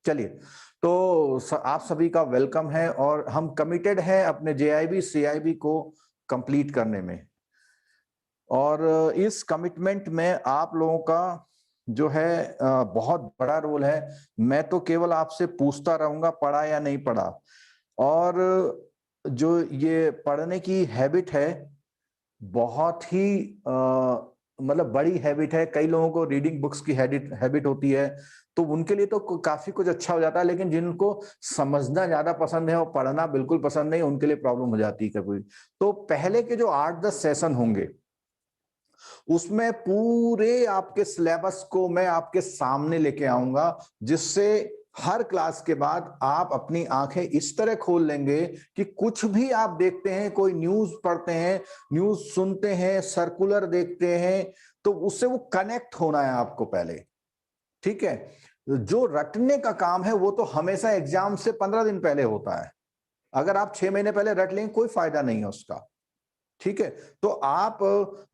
चलिए, तो आप सभी का वेलकम है और हम कमिटेड हैं अपने जेआईबी सीआईबी को कंप्लीट करने में। और इस कमिटमेंट में आप लोगों का जो है बहुत बड़ा रोल है। मैं तो केवल आपसे पूछता रहूंगा पढ़ा या नहीं पढ़ा। और जो ये पढ़ने की हैबिट है बहुत ही मतलब बड़ी हैबिट है। कई लोगों को रीडिंग बुक्स की हैबिट होती है, तो उनके लिए तो काफी कुछ अच्छा हो जाता है, लेकिन जिनको समझना ज्यादा पसंद है और पढ़ना बिल्कुल पसंद नहीं, उनके लिए प्रॉब्लम हो जाती है कभी। तो पहले के जो 8-10 सेशन होंगे उसमें पूरे आपके सिलेबस को मैं आपके सामने लेके आऊंगा, जिससे हर क्लास के बाद आप अपनी आंखें इस तरह खोल लेंगे कि कुछ भी आप देखते हैं, कोई न्यूज पढ़ते हैं, न्यूज सुनते हैं, सर्कुलर देखते हैं, तो उससे वो कनेक्ट होना है आपको पहले। ठीक है, जो रटने का काम है वो तो हमेशा एग्जाम से 15 दिन पहले होता है। अगर आप 6 महीने पहले रट लेंगे कोई फायदा नहीं है उसका। ठीक है, तो आप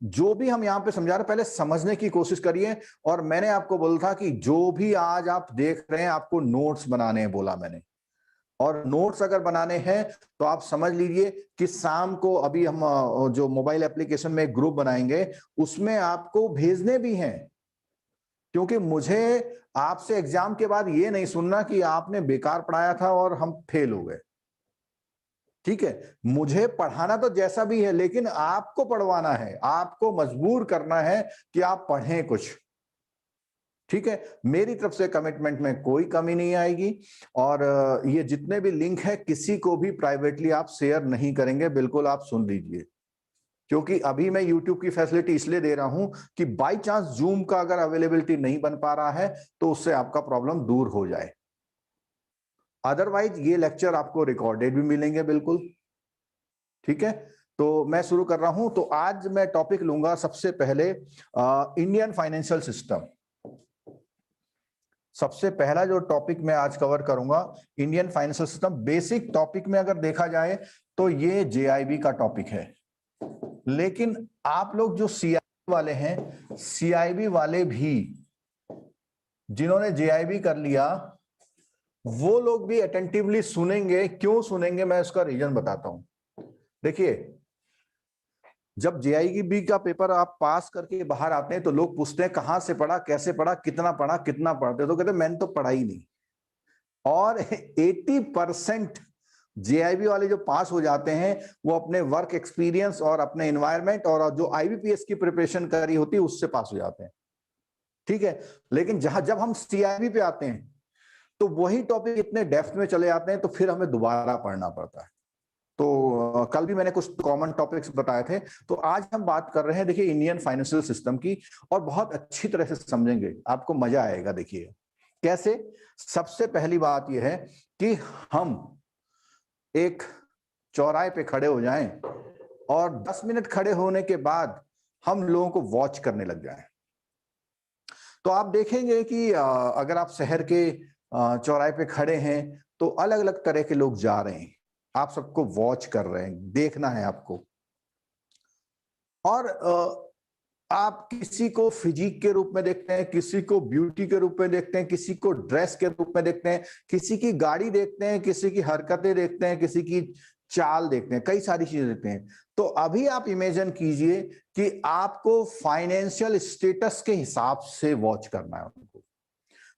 जो भी हम यहां पे समझा रहे हैं पहले समझने की कोशिश करिए। और मैंने आपको बोला था कि जो भी आज आप देख रहे हैं आपको नोट्स बनाने हैं, बोला मैंने। और नोट्स अगर बनाने हैं तो आप समझ लीजिए कि शाम को अभी हम जो मोबाइल एप्लीकेशन में एक ग्रुप बनाएंगे उसमें आपको भेजने भी हैं, क्योंकि मुझे आपसे एग्जाम के बाद ये नहीं सुनना कि आपने बेकार पढ़ाया था और हम फेल हो गए। ठीक है, मुझे पढ़ाना तो जैसा भी है, लेकिन आपको पढ़वाना है, आपको मजबूर करना है कि आप पढ़ें कुछ। ठीक है, मेरी तरफ से कमिटमेंट में कोई कमी नहीं आएगी। और ये जितने भी लिंक है किसी को भी प्राइवेटली आप शेयर नहीं करेंगे, बिल्कुल आप सुन लीजिए। क्योंकि अभी मैं YouTube की फैसिलिटी इसलिए दे रहा हूं कि बाई चांस जूम का अगर अवेलेबिलिटी नहीं बन पा रहा है तो उससे आपका प्रॉब्लम दूर हो जाए। अदरवाइज ये लेक्चर आपको रिकॉर्डेड भी मिलेंगे बिल्कुल। ठीक है, तो मैं शुरू कर रहा हूं। तो आज मैं टॉपिक लूंगा सबसे पहले इंडियन फाइनेंशियल सिस्टम। सबसे पहला जो टॉपिक मैं आज कवर करूंगा Indian financial system. Basic topic में अगर देखा जाए तो ये जेआईबी का टॉपिक है, लेकिन आप लोग जो सीआईबी वाले हैं, सीआईबी वाले भी जिन्होंने जेआईबी कर लिया वो लोग भी अटेंटिवली सुनेंगे। क्यों सुनेंगे मैं उसका रीजन बताता हूं। देखिए, जब जेआईबी का पेपर आप पास करके बाहर आते हैं तो लोग पूछते हैं कहां से पढ़ा, कैसे पढ़ा, कितना पढ़ा, कितना पढ़ते, तो कहते हैं मैंने तो पढ़ा ही नहीं। और 80% जेआईबी वाले जो पास हो जाते हैं वो अपने वर्क एक्सपीरियंस और अपने एनवायरनमेंट और जो आईबीपीएस की प्रिपरेशन करी होती है उससे पास हो जाते हैं। ठीक है, लेकिन जब हम सीआईबी पे आते हैं तो वही टॉपिक इतने डेप्थ में चले जाते हैं तो फिर हमें दोबारा पढ़ना पड़ता है। तो कल भी मैंने कुछ कॉमन टॉपिक्स बताए थे, तो आज हम बात कर रहे हैं देखिए इंडियन फाइनेंशियल सिस्टम की, और बहुत अच्छी तरह से समझेंगे, आपको मजा आएगा। देखिए कैसे। सबसे पहली बात यह है कि हम एक चौराहे पे खड़े हो जाएं और 10 मिनट खड़े होने के बाद हम लोगों को वॉच करने लग जाएं, तो आप देखेंगे कि अगर आप शहर के चौराहे पे खड़े हैं तो अलग अलग तरह के लोग जा रहे हैं, आप सबको वॉच कर रहे हैं, देखना है आपको। और आप किसी को फिजिक के रूप में देखते हैं, किसी को ब्यूटी के रूप में देखते हैं, किसी को ड्रेस के रूप में देखते हैं, किसी की गाड़ी देखते हैं, किसी की हरकतें देखते हैं, किसी की चाल देखते हैं, कई सारी चीजें देखते हैं। तो अभी आप इमेजिन कीजिए कि आपको फाइनेंशियल स्टेटस के हिसाब से वॉच करना है उनको।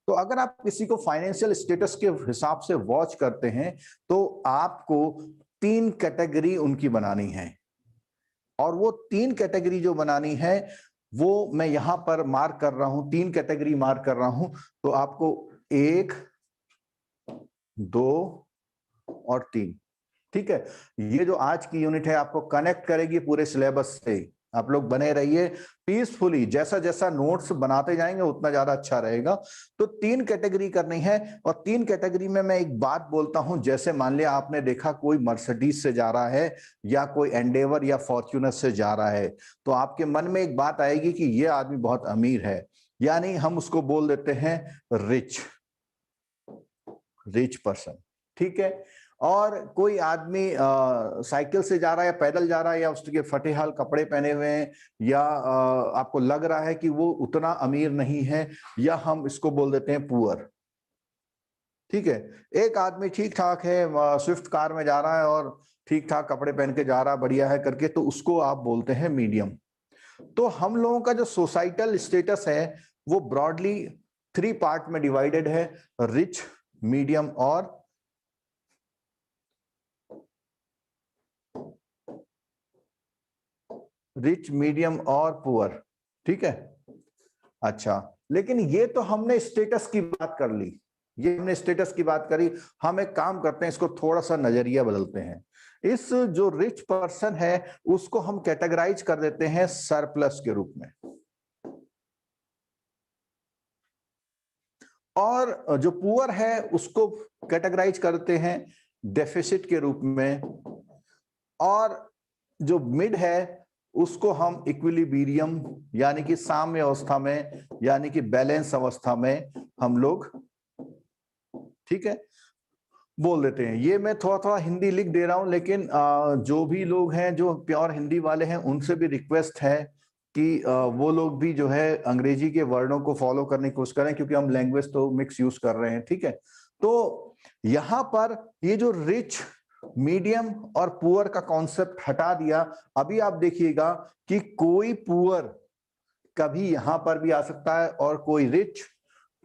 तो अगर आप किसी को फाइनेंशियल स्टेटस के हिसाब से वॉच करते हैं तो आपको 3 कैटेगरी उनकी बनानी है। और वो 3 कैटेगरी जो बनानी है वो मैं यहां पर मार्क कर रहा हूं, 3 कैटेगरी मार्क कर रहा हूं। तो आपको 1, 2 और 3। ठीक है, ये जो आज की यूनिट है आपको कनेक्ट करेगी पूरे सिलेबस से। आप लोग बने रहिए पीसफुली, जैसा जैसा नोट्स बनाते जाएंगे उतना ज्यादा अच्छा रहेगा। तो 3 कैटेगरी करनी है, और 3 कैटेगरी में मैं एक बात बोलता हूं, जैसे मान लिया आपने देखा कोई मर्सिडीज से जा रहा है या कोई एंडेवर या फॉर्च्यूनर से जा रहा है, तो आपके मन में एक बात आएगी कि ये आदमी बहुत अमीर है, यानी हम उसको बोल देते हैं रिच पर्सन। ठीक है, और कोई आदमी साइकिल से जा रहा है या पैदल जा रहा है या उसके फटेहाल कपड़े पहने हुए हैं, या आपको लग रहा है कि वो उतना अमीर नहीं है, या हम इसको बोल देते हैं पुअर। ठीक है, एक आदमी ठीक ठाक है, स्विफ्ट कार में जा रहा है और ठीक ठाक कपड़े पहन के जा रहा है, बढ़िया है करके, तो उसको आप बोलते हैं मीडियम। तो हम लोगों का जो सोसाइटल स्टेटस है वो ब्रॉडली 3 पार्ट में डिवाइडेड है, रिच, मीडियम और रिच, मीडियम और पुअर। ठीक है, अच्छा, लेकिन ये तो हमने स्टेटस की बात कर ली, ये हमने स्टेटस की बात करी। हम एक काम करते हैं, इसको थोड़ा सा नजरिया बदलते हैं। इस जो रिच पर्सन है उसको हम कैटेगराइज कर देते हैं सरप्लस के रूप में, और जो पुअर है उसको कैटेगराइज करते हैं डेफिसिट के रूप में, और जो मिड है उसको हम इक्विलिब्रियम यानी कि साम्य अवस्था में, यानी कि बैलेंस अवस्था में हम लोग, ठीक है, बोल देते हैं। ये मैं थोड़ा थोड़ा हिंदी लिख दे रहा हूं, लेकिन जो भी लोग हैं जो प्योर हिंदी वाले हैं उनसे भी रिक्वेस्ट है कि वो लोग भी जो है अंग्रेजी के वर्णों को फॉलो करने की कोशिश करें, क्योंकि हम लैंग्वेज तो मिक्स यूज कर रहे हैं। ठीक है, तो यहां पर ये जो रिच, मीडियम और पुअर का कॉन्सेप्ट हटा दिया। अभी आप देखिएगा कि कोई पुअर कभी यहां पर भी आ सकता है और कोई रिच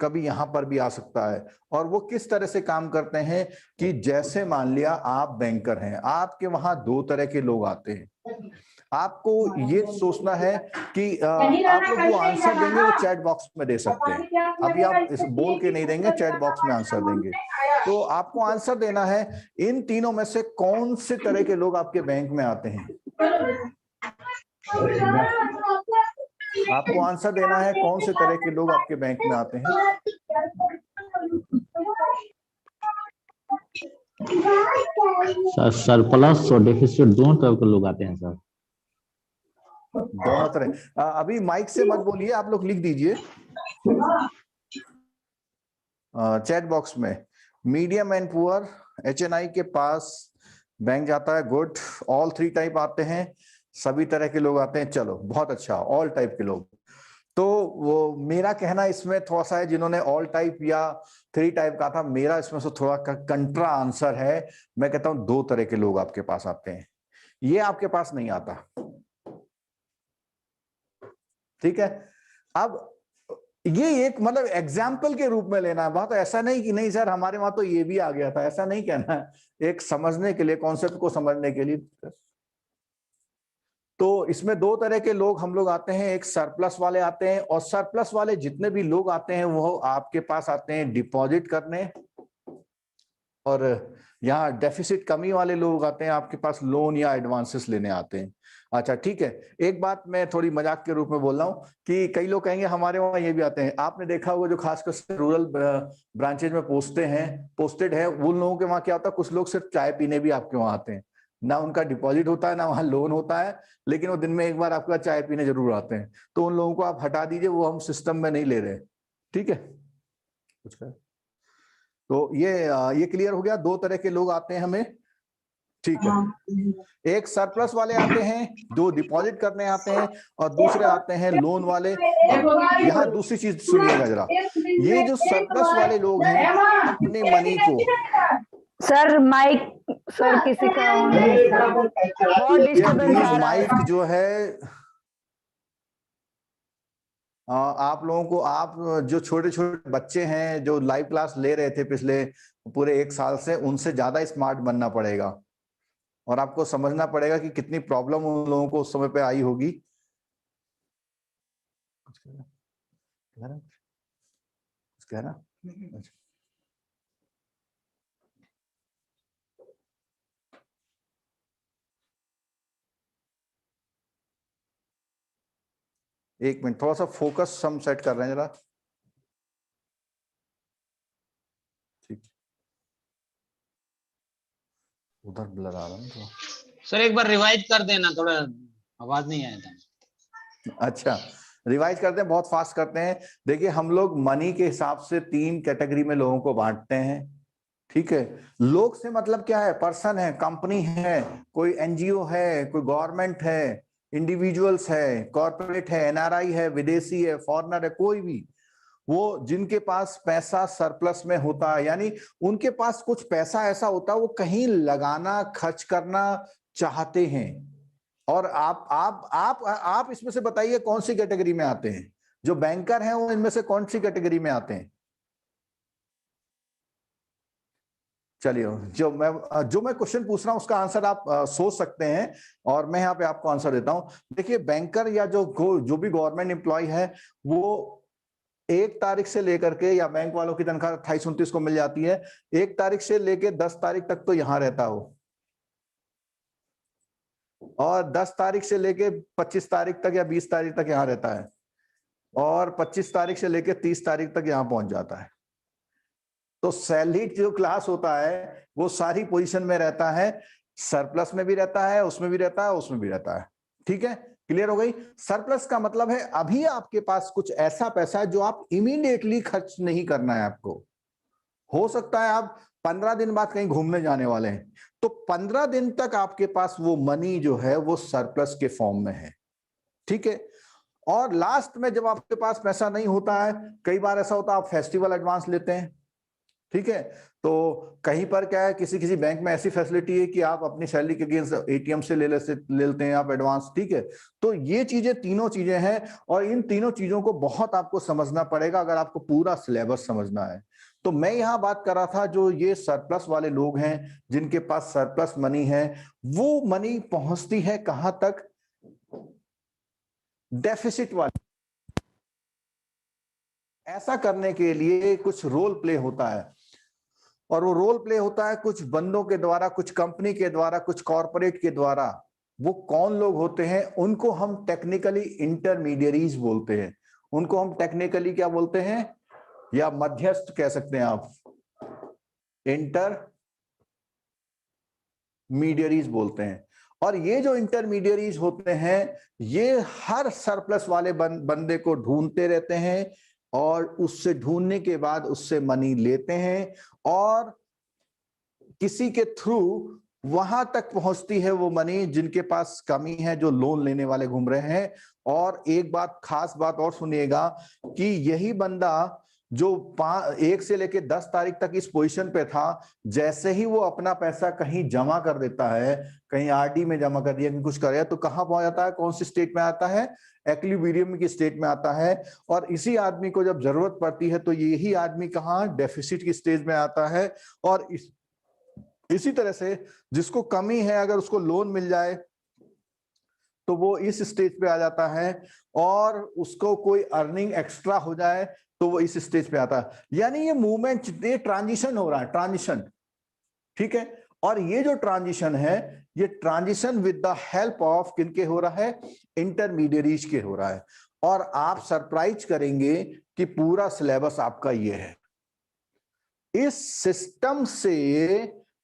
कभी यहां पर भी आ सकता है। और वो किस तरह से काम करते हैं कि जैसे मान लिया आप बैंकर हैं, आपके वहां 2 तरह के लोग आते हैं। आपको ये सोचना है कि आप लोग वो आंसर देंगे वो चैट बॉक्स में दे सकते हैं। अभी आप इस बोल के नहीं देंगे, चैट बॉक्स में आंसर देंगे। तो आपको आंसर देना है इन तीनों में से कौन से तरह के लोग आपके बैंक में आते हैं। आपको आंसर देना है कौन से तरह के लोग आपके बैंक में आते हैं। सर सरप्लस और डेफिसिट दोनों तरह के लोग आते हैं सर। दोनों तरह। अभी माइक से मत बोलिए, आप लोग लिख दीजिए चैट बॉक्स में। मीडियम एंड पुअर, HNI के पास बैंक जाता है, गुड। ऑल 3 टाइप आते हैं, सभी तरह के लोग आते हैं, चलो बहुत अच्छा, ऑल टाइप के लोग। तो वो मेरा कहना इसमें थोड़ा सा है, जिन्होंने ऑल टाइप या 3 टाइप का था, मेरा इसमें से थोड़ा कंट्रा आंसर है। मैं कहता हूं 2 तरह के लोग आपके पास आते हैं, ये आपके पास नहीं आता। ठीक है, अब ये एक मतलब एग्जाम्पल के रूप में लेना है, बात ऐसा नहीं कि नहीं सर हमारे वहां तो ये भी आ गया था, ऐसा नहीं कहना है, एक समझने के लिए, कॉन्सेप्ट को समझने के लिए। तो इसमें 2 तरह के लोग हम लोग आते हैं, एक सरप्लस वाले आते हैं, और सरप्लस वाले जितने भी लोग आते हैं वो आपके पास आते हैं डिपॉजिट करने, और यहाँ डेफिसिट कमी वाले लोग आते हैं आपके पास लोन या एडवांसेस लेने आते हैं। अच्छा ठीक है, एक बात मैं थोड़ी मजाक के रूप में बोल रहा हूँ कि कई लोग कहेंगे हमारे वहाँ ये भी आते हैं। आपने देखा होगा जो खासकर रूरल ब्रांचेज में पोस्टेड है, उन लोगों के वहाँ क्या होता है, कुछ लोग सिर्फ चाय पीने भी आपके वहाँ आते हैं, ना उनका डिपॉजिट होता है ना वहाँ लोन होता है, लेकिन वो दिन में एक बार आपका चाय पीने जरूर आते हैं। तो उन लोगों को आप हटा दीजिए, वो हम सिस्टम में नहीं ले रहे। ठीक है, कुछ कर तो ये क्लियर हो गया, 2 तरह के लोग आते हैं हमें। ठीक है, एक सरप्लस वाले आते हैं जो डिपॉजिट करने आते हैं, और दूसरे आते हैं लोन वाले। अब यहाँ दूसरी चीज सुनिएगा जरा, ये जो सरप्लस वाले लोग हैं अपने मनी को, सर माइक, सर किसी का ऑन है, बहुत डिस्टर्बेंस आ रहा है। माइक जो है आप लोगों को, आप जो छोटे छोटे बच्चे हैं जो लाइव क्लास ले रहे थे पिछले पूरे 1 साल से, उनसे ज्यादा स्मार्ट बनना पड़ेगा, और आपको समझना पड़ेगा कि कितनी प्रॉब्लम उन लोगों को उस समय पे आई होगी। कुछ कह रहा? अच्छा। एक मिनट, थोड़ा सा फोकस हम सेट कर रहे हैं जरा। ठीक, उधर ब्लर आ रहा है तो सर एक बार रिवाइज कर देना, थोड़ा आवाज नहीं आया था। अच्छा, रिवाइज करते हैं, बहुत फास्ट करते हैं। देखिए हम लोग मनी के हिसाब से 3 कैटेगरी में लोगों को बांटते हैं। ठीक है, लोग से मतलब क्या है, पर्सन है, कंपनी है, कोई NGO है, कोई गवर्नमेंट है, इंडिविजुअल्स है, कॉर्पोरेट है, NRI है, विदेशी है, फॉरेनर है, कोई भी वो जिनके पास पैसा सरप्लस में होता है, यानी उनके पास कुछ पैसा ऐसा होता है वो कहीं लगाना, खर्च करना चाहते हैं। और आप इसमें से बताइए कौन सी कैटेगरी में आते हैं? जो बैंकर हैं वो इनमें से कौन सी कैटेगरी में आते हैं? चलिए, जो मैं क्वेश्चन पूछ रहा हूं उसका आंसर आप सोच सकते हैं और मैं यहाँ पे आपको आंसर देता हूं। देखिए, बैंकर या जो भी गवर्नमेंट एम्प्लॉय है वो 1 तारीख से लेकर के, या बैंक वालों की तनख्वाह 28-29 को मिल जाती है, 1 तारीख से लेके 10 तारीख तक तो यहां रहता हो, और 10 तारीख से लेके 25 तारीख तक या 20 तारीख तक यहां रहता है, और 25 तारीख से लेके 30 तारीख तक यहां पहुंच जाता है। तो सैलरीड जो क्लास होता है वो सारी पोजीशन में रहता है, सरप्लस में भी रहता है, उसमें भी रहता है, उसमें भी रहता है। ठीक है, क्लियर हो गई? सरप्लस का मतलब है अभी आपके पास कुछ ऐसा पैसा है जो आप इमीडिएटली खर्च नहीं करना है आपको। हो सकता है आप 15 दिन बाद कहीं घूमने जाने वाले हैं, तो 15 दिन तक आपके पास वो मनी जो है वो सरप्लस के फॉर्म में है। ठीक है, और लास्ट में जब आपके पास पैसा नहीं होता है, कई बार ऐसा होता है आप फेस्टिवल एडवांस लेते हैं। ठीक है, तो कहीं पर क्या है, किसी बैंक में ऐसी फैसिलिटी है कि आप अपनी सैलरी के अगेंस्ट एटीएम से ले लेते हैं आप एडवांस। ठीक है, तो ये चीजें, तीनों चीजें हैं, और इन तीनों चीजों को बहुत आपको समझना पड़ेगा अगर आपको पूरा सिलेबस समझना है। तो मैं यहां बात कर रहा था, जो ये सरप्लस वाले लोग हैं जिनके पास सरप्लस मनी है, वो मनी पहुंचती है कहां तक? डेफिसिट वाले। ऐसा करने के लिए कुछ रोल प्ले होता है, और वो रोल प्ले होता है कुछ बंदों के द्वारा, कुछ कंपनी के द्वारा, कुछ कॉर्पोरेट के द्वारा। वो कौन लोग होते हैं? उनको हम टेक्निकली इंटरमीडियरीज बोलते हैं। उनको हम टेक्निकली क्या बोलते हैं, या मध्यस्थ कह सकते हैं आप, इंटरमीडियरीज बोलते हैं। और ये जो इंटरमीडियरीज होते हैं, ये हर सरप्लस वाले बंदे को ढूंढते रहते हैं, और उससे ढूंढने के बाद उससे मनी लेते हैं, और किसी के थ्रू वहां तक पहुंचती है वो मनी जिनके पास कमी है, जो लोन लेने वाले घूम रहे हैं। और एक बात, खास बात और सुनिएगा, कि यही बंदा जो 1 से लेके 10 तारीख तक इस पोजीशन पे था, जैसे ही वो अपना पैसा कहीं जमा कर देता है, कहीं आरडी में जमा कर दिया, कुछ कर दिया, तो कहां पहुंच जाता है? कौन सी स्टेट में आता है? एक्विलिब्रियम की स्टेट में आता है। और इसी आदमी को जब जरूरत पड़ती है तो यही आदमी कहां? डेफिसिट की स्टेज में आता है। और इसी तरह से जिसको कमी है, अगर उसको लोन मिल जाए तो वो इस स्टेज पे आ जाता है, और उसको कोई अर्निंग एक्स्ट्रा हो जाए तो वो इस स्टेज पे आता है। यानी ये मूवमेंट, ये ट्रांजिशन हो रहा है, ट्रांजिशन। ठीक है, और ये जो ट्रांजिशन है, ये transition with the help of किनके हो रहा है? इंटरमीडियरीज के हो रहा है। और आप सरप्राइज करेंगे कि पूरा सिलेबस आपका ये है। इस सिस्टम से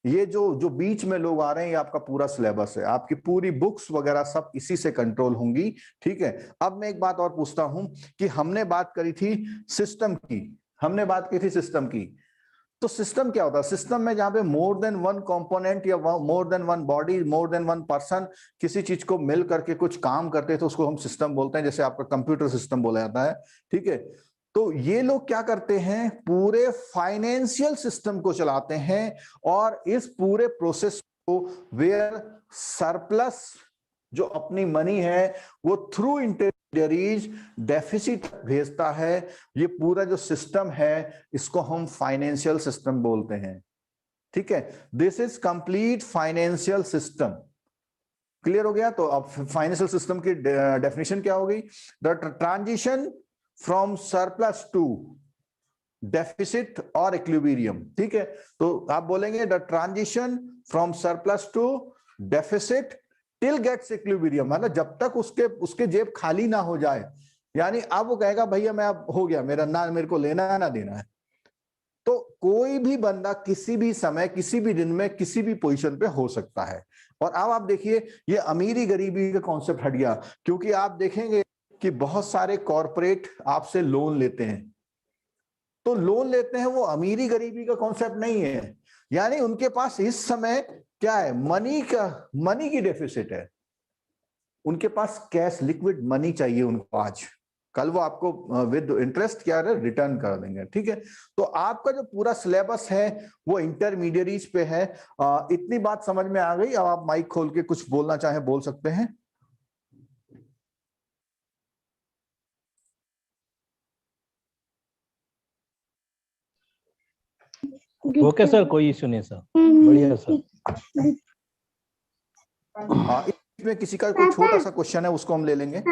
ये जो बीच में लोग आ रहे हैं, ये आपका पूरा सिलेबस है, आपकी पूरी बुक्स वगैरह सब इसी से कंट्रोल होंगी। ठीक है, अब मैं एक बात और पूछता हूं कि हमने बात करी थी सिस्टम की, तो सिस्टम क्या होता है? सिस्टम में जहां पे मोर देन वन कंपोनेंट या more than one body, more than one person किसी चीज को मिल करके कुछ काम करते हैं तो उसको हम सिस्टम बोलते हैं, जैसे आपका कंप्यूटर सिस्टम बोला जाता है। ठीक है, तो ये लोग क्या करते हैं? पूरे फाइनेंशियल सिस्टम को चलाते हैं, और इस पूरे प्रोसेस को वेयर सरप्लस जो अपनी मनी है वो थ्रू इंटरमीडियरीज डेफिसिट भेजता है। ये पूरा जो सिस्टम है इसको हम फाइनेंशियल सिस्टम बोलते हैं। ठीक है, this is complete financial system. Clear हो गया? तो अब फाइनेंशियल सिस्टम की डेफिनेशन क्या होगी? The transition from surplus to deficit और इक्विलिब्रियम। ठीक है, तो आप बोलेंगे the transition from surplus to deficit till gets equilibrium, मतलब जब तक उसके जेब खाली ना हो जाए। यानी अब वो कहेगा भैया मैं अब हो गया, मेरे को लेना है ना देना है। तो कोई भी बंदा किसी भी समय, किसी भी दिन में, किसी भी पोजीशन पे हो सकता है। और अब आप देखिए, ये अमीरी गरीबी का कॉन्सेप्ट हट गया, क्योंकि आप देखेंगे कि बहुत सारे कॉर्पोरेट आपसे लोन लेते हैं, तो लोन लेते हैं, वो अमीरी गरीबी का कॉन्सेप्ट नहीं है। यानी उनके पास इस समय क्या है? मनी की डेफिसिट है, उनके पास कैश, लिक्विड मनी चाहिए उनको आज। कल वो आपको विद इंटरेस्ट क्या है रिटर्न कर देंगे, ठीक है। तो आपका जो पूरा सिलेबस है वो इंटरमीडिएरीज पे है। इतनी बात समझ में आ गई। अब आप माइक खोल के कुछ बोलना चाहें बोल सकते हैं। ओके सर, कोई इश्यू नहीं सर, बढ़िया सर। इसमें किसी का कोई छोटा सा क्वेश्चन है उसको हम ले लेंगे।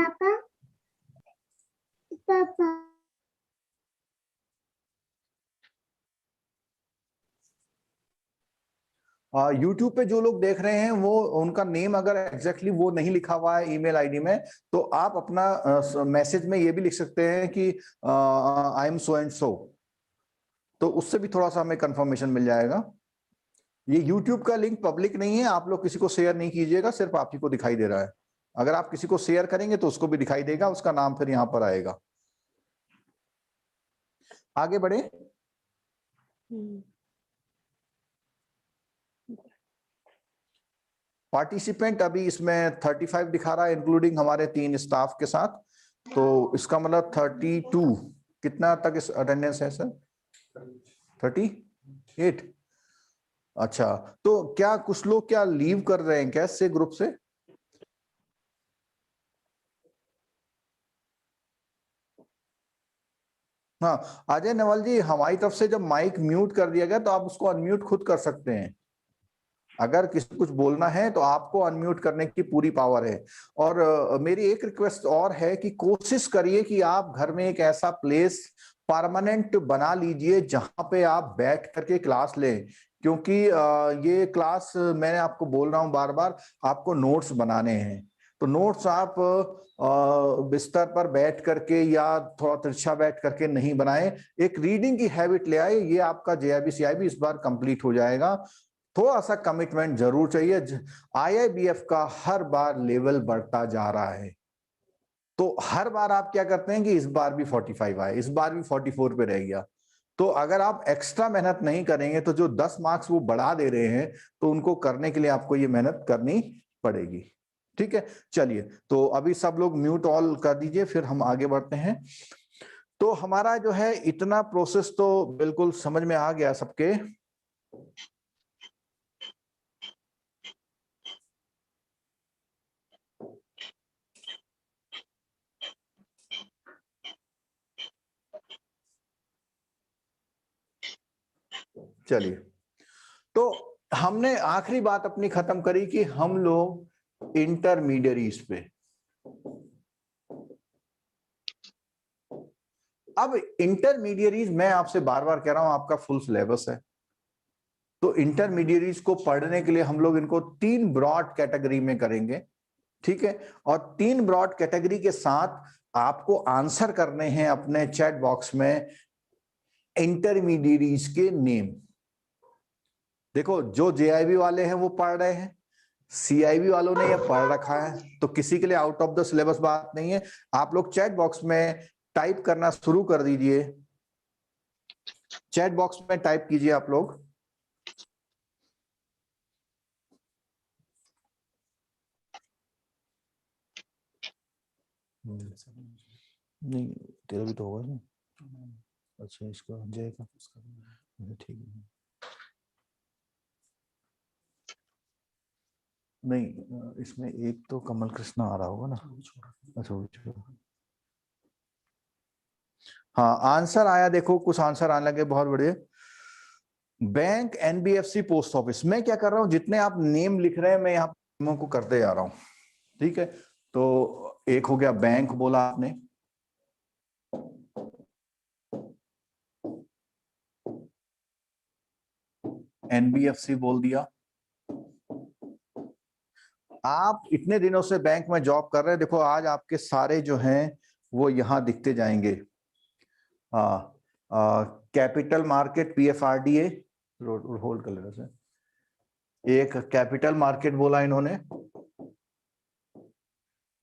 यूट्यूब पे जो लोग देख रहे हैं वो उनका नेम अगर एग्जैक्टली वो नहीं लिखा हुआ है ईमेल आईडी में, तो आप अपना मैसेज में ये भी लिख सकते हैं कि I am so and so, तो उससे भी थोड़ा सा हमें कंफर्मेशन मिल जाएगा। ये यूट्यूब का लिंक पब्लिक नहीं है, आप लोग किसी को शेयर नहीं कीजिएगा, सिर्फ आप ही को दिखाई दे रहा है। अगर आप किसी को शेयर करेंगे तो उसको भी दिखाई देगा, उसका नाम फिर यहाँ पर आएगा। आगे बढ़े। पार्टिसिपेंट अभी इसमें 35 दिखा रहा है इंक्लूडिंग हमारे 3 स्टाफ के साथ, तो इसका मतलब 32 कितना तक इस अटेंडेंस है सर? 38। अच्छा, तो क्या कुछ लोग क्या लीव कर रहे हैं क्या इससे ग्रुप से? हाँ अजय नवल जी, हमारी तरफ से जब माइक म्यूट कर दिया गया तो आप उसको अनम्यूट खुद कर सकते हैं। अगर किसी कुछ बोलना है तो आपको अनम्यूट करने की पूरी पावर है। और मेरी एक रिक्वेस्ट और है कि कोशिश करिए कि आप घर में एक ऐसा प्लेस परमानेंट बना लीजिए जहां पे आप बैठ करके क्लास लें, क्योंकि ये क्लास मैंने आपको बोल रहा हूं बार बार, आपको नोट्स बनाने हैं। तो नोट्स आप बिस्तर पर बैठ करके या थोड़ा तिरछा बैठ करके नहीं बनाएं, एक रीडिंग की हैबिट ले आए। ये आपका जेआईबी सीआईबी इस बार कंप्लीट हो जाएगा। थोड़ा सा कमिटमेंट जरूर चाहिए। आईआईबीएफ का हर बार लेवल बढ़ता जा रहा है, तो हर बार आप क्या करते हैं कि इस बार भी 45 आए, इस बार भी 44 पे रह गया। तो अगर आप एक्स्ट्रा मेहनत नहीं करेंगे तो जो 10 मार्क्स वो बढ़ा दे रहे हैं, तो उनको करने के लिए आपको ये मेहनत करनी पड़ेगी। ठीक है, चलिए तो अभी सब लोग म्यूट ऑल कर दीजिए, फिर हम आगे बढ़ते हैं। तो हमारा जो है इतना प्रोसेस तो बिल्कुल समझ में आ गया सबके। चलिए, तो हमने आखिरी बात अपनी खत्म करी कि हम लोग इंटरमीडिएरीज पे। अब इंटरमीडिएरीज मैं आपसे बार बार कह रहा हूं, आपका फुल सिलेबस है। तो इंटरमीडिएरीज को पढ़ने के लिए हम लोग इनको 3 ब्रॉड कैटेगरी में करेंगे, ठीक है। और 3 ब्रॉड कैटेगरी के साथ आपको आंसर करने हैं अपने चैट बॉक्स में इंटरमीडिएरीज के नेम। देखो, जो जेआईबी वाले हैं वो पढ़ रहे हैं, सीआईबी वालों ने ये पढ़ रखा है, तो किसी के लिए आउट ऑफ द सिलेबस बात नहीं है। आप लोग चैट बॉक्स में टाइप करना शुरू कर दीजिए। चैट बॉक्स में टाइप कीजिए आप लोग। नहीं, तेरा भी तो होगा ना। अच्छा, इसका जय का ठीक है। नहीं, इसमें एक तो कमल कृष्णा आ रहा होगा ना। अच्छा, हाँ आंसर आया, देखो कुछ आंसर आने लगे, बहुत बढ़िया। Bank, NBFC, post office. मैं क्या कर रहा हूं, जितने आप नेम लिख रहे हैं मैं यहाँ नेमों को करते जा रहा हूं, ठीक है। तो एक हो गया बैंक, बोला आपने। एनबीएफसी बोल दिया। आप इतने दिनों से बैंक में जॉब कर रहे हैं, देखो आज आपके सारे जो हैं वो यहां दिखते जाएंगे। कैपिटल मार्केट, पीएफआरडीए, होल्ड कर लेना सर। एक कैपिटल मार्केट बोला इन्होंने।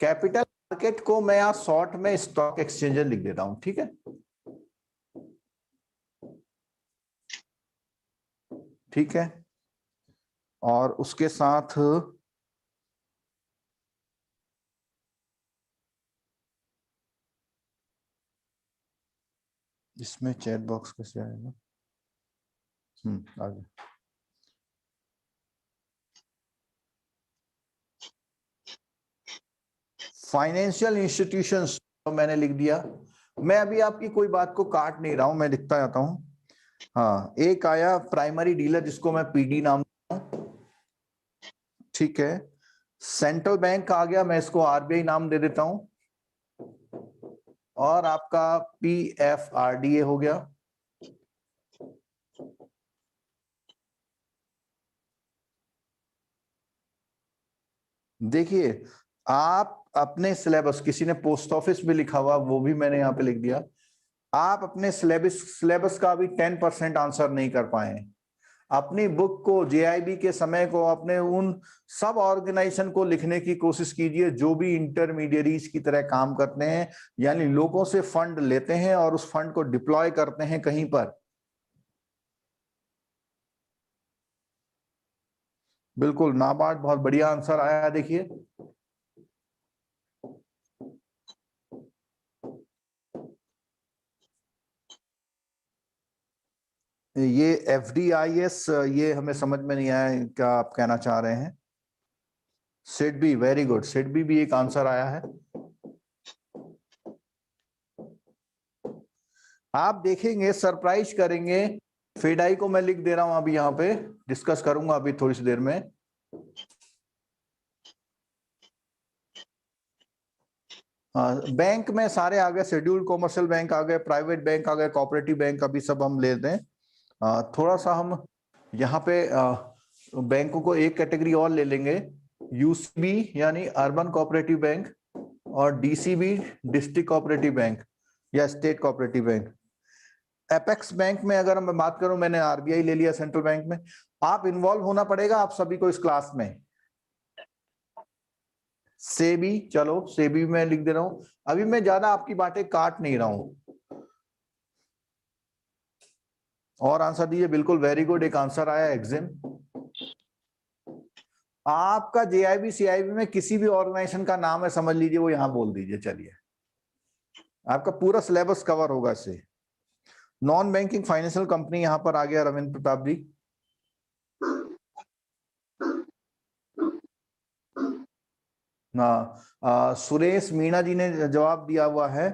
कैपिटल मार्केट को मैं यहाँ शॉर्ट में स्टॉक एक्सचेंजर लिख देता हूं, ठीक है। ठीक है, और उसके साथ इसमें चैट बॉक्स कैसे आएगा? आ गया। फाइनेंशियल इंस्टीट्यूशंस तो मैंने लिख दिया। मैं अभी आपकी कोई बात को काट नहीं रहा हूं, मैं लिखता जाता हूं। हाँ, एक आया प्राइमरी डीलर जिसको मैं पीडी नाम देता हूं, ठीक है। सेंट्रल बैंक आ गया, मैं इसको आरबीआई नाम दे देता हूं। और आपका पीएफआरडीए हो गया। देखिए, आप अपने सिलेबस, किसी ने पोस्ट ऑफिस में लिखा हुआ, वो भी मैंने यहां पे लिख दिया। आप अपने सिलेबस का अभी 10% आंसर नहीं कर पाए हैं। अपनी बुक को, जेआईबी के समय को, अपने उन सब ऑर्गेनाइजेशन को लिखने की कोशिश कीजिए जो भी इंटरमीडियरीज की तरह काम करते हैं, यानी लोगों से फंड लेते हैं और उस फंड को डिप्लॉय करते हैं कहीं पर। बिल्कुल, नाबार्ड बहुत बढ़िया आंसर आया। देखिए, ये एफडीआईएस, ये हमें समझ में नहीं आया क्या आप कहना चाह रहे हैं। सिडबी, वेरी गुड, सिडबी भी एक आंसर आया है। आप देखेंगे, सरप्राइज करेंगे। फेडाई को मैं लिख दे रहा हूं अभी, यहां पे डिस्कस करूंगा अभी थोड़ी सी देर में। बैंक में सारे आ गए, शेड्यूल्ड कॉमर्शियल बैंक आ गए, प्राइवेट बैंक आ गए, कोऑपरेटिव बैंक, अभी सब हम लेते हैं। थोड़ा सा हम यहाँ पे बैंकों को एक कैटेगरी और ले लेंगे, यूसीबी यानी अर्बन कोऑपरेटिव बैंक, और डीसीबी डिस्ट्रिक्ट कोऑपरेटिव बैंक या state cooperative bank. Apex bank में अगर मैं बात करूं, मैंने आरबीआई ले लिया सेंट्रल बैंक में। आप इन्वॉल्व होना पड़ेगा आप सभी को इस क्लास में। सेबी, चलो सेबी में लिख दे रहा हूं। अभी मैं ज्यादा आपकी बातें काट नहीं रहा हूं। और आंसर दीजिए। बिल्कुल, वेरी गुड, एक आंसर आया एग्जिम। आपका जेआईबी सीआईबी में किसी भी ऑर्गेनाइजेशन का नाम है, समझ लीजिए, वो यहां बोल दीजिए। चलिए, आपका पूरा सिलेबस कवर होगा इससे। नॉन बैंकिंग फाइनेंशियल कंपनी यहां पर आ गया, रविंद्र प्रताप जी। सुरेश मीणा जी ने जवाब दिया हुआ है,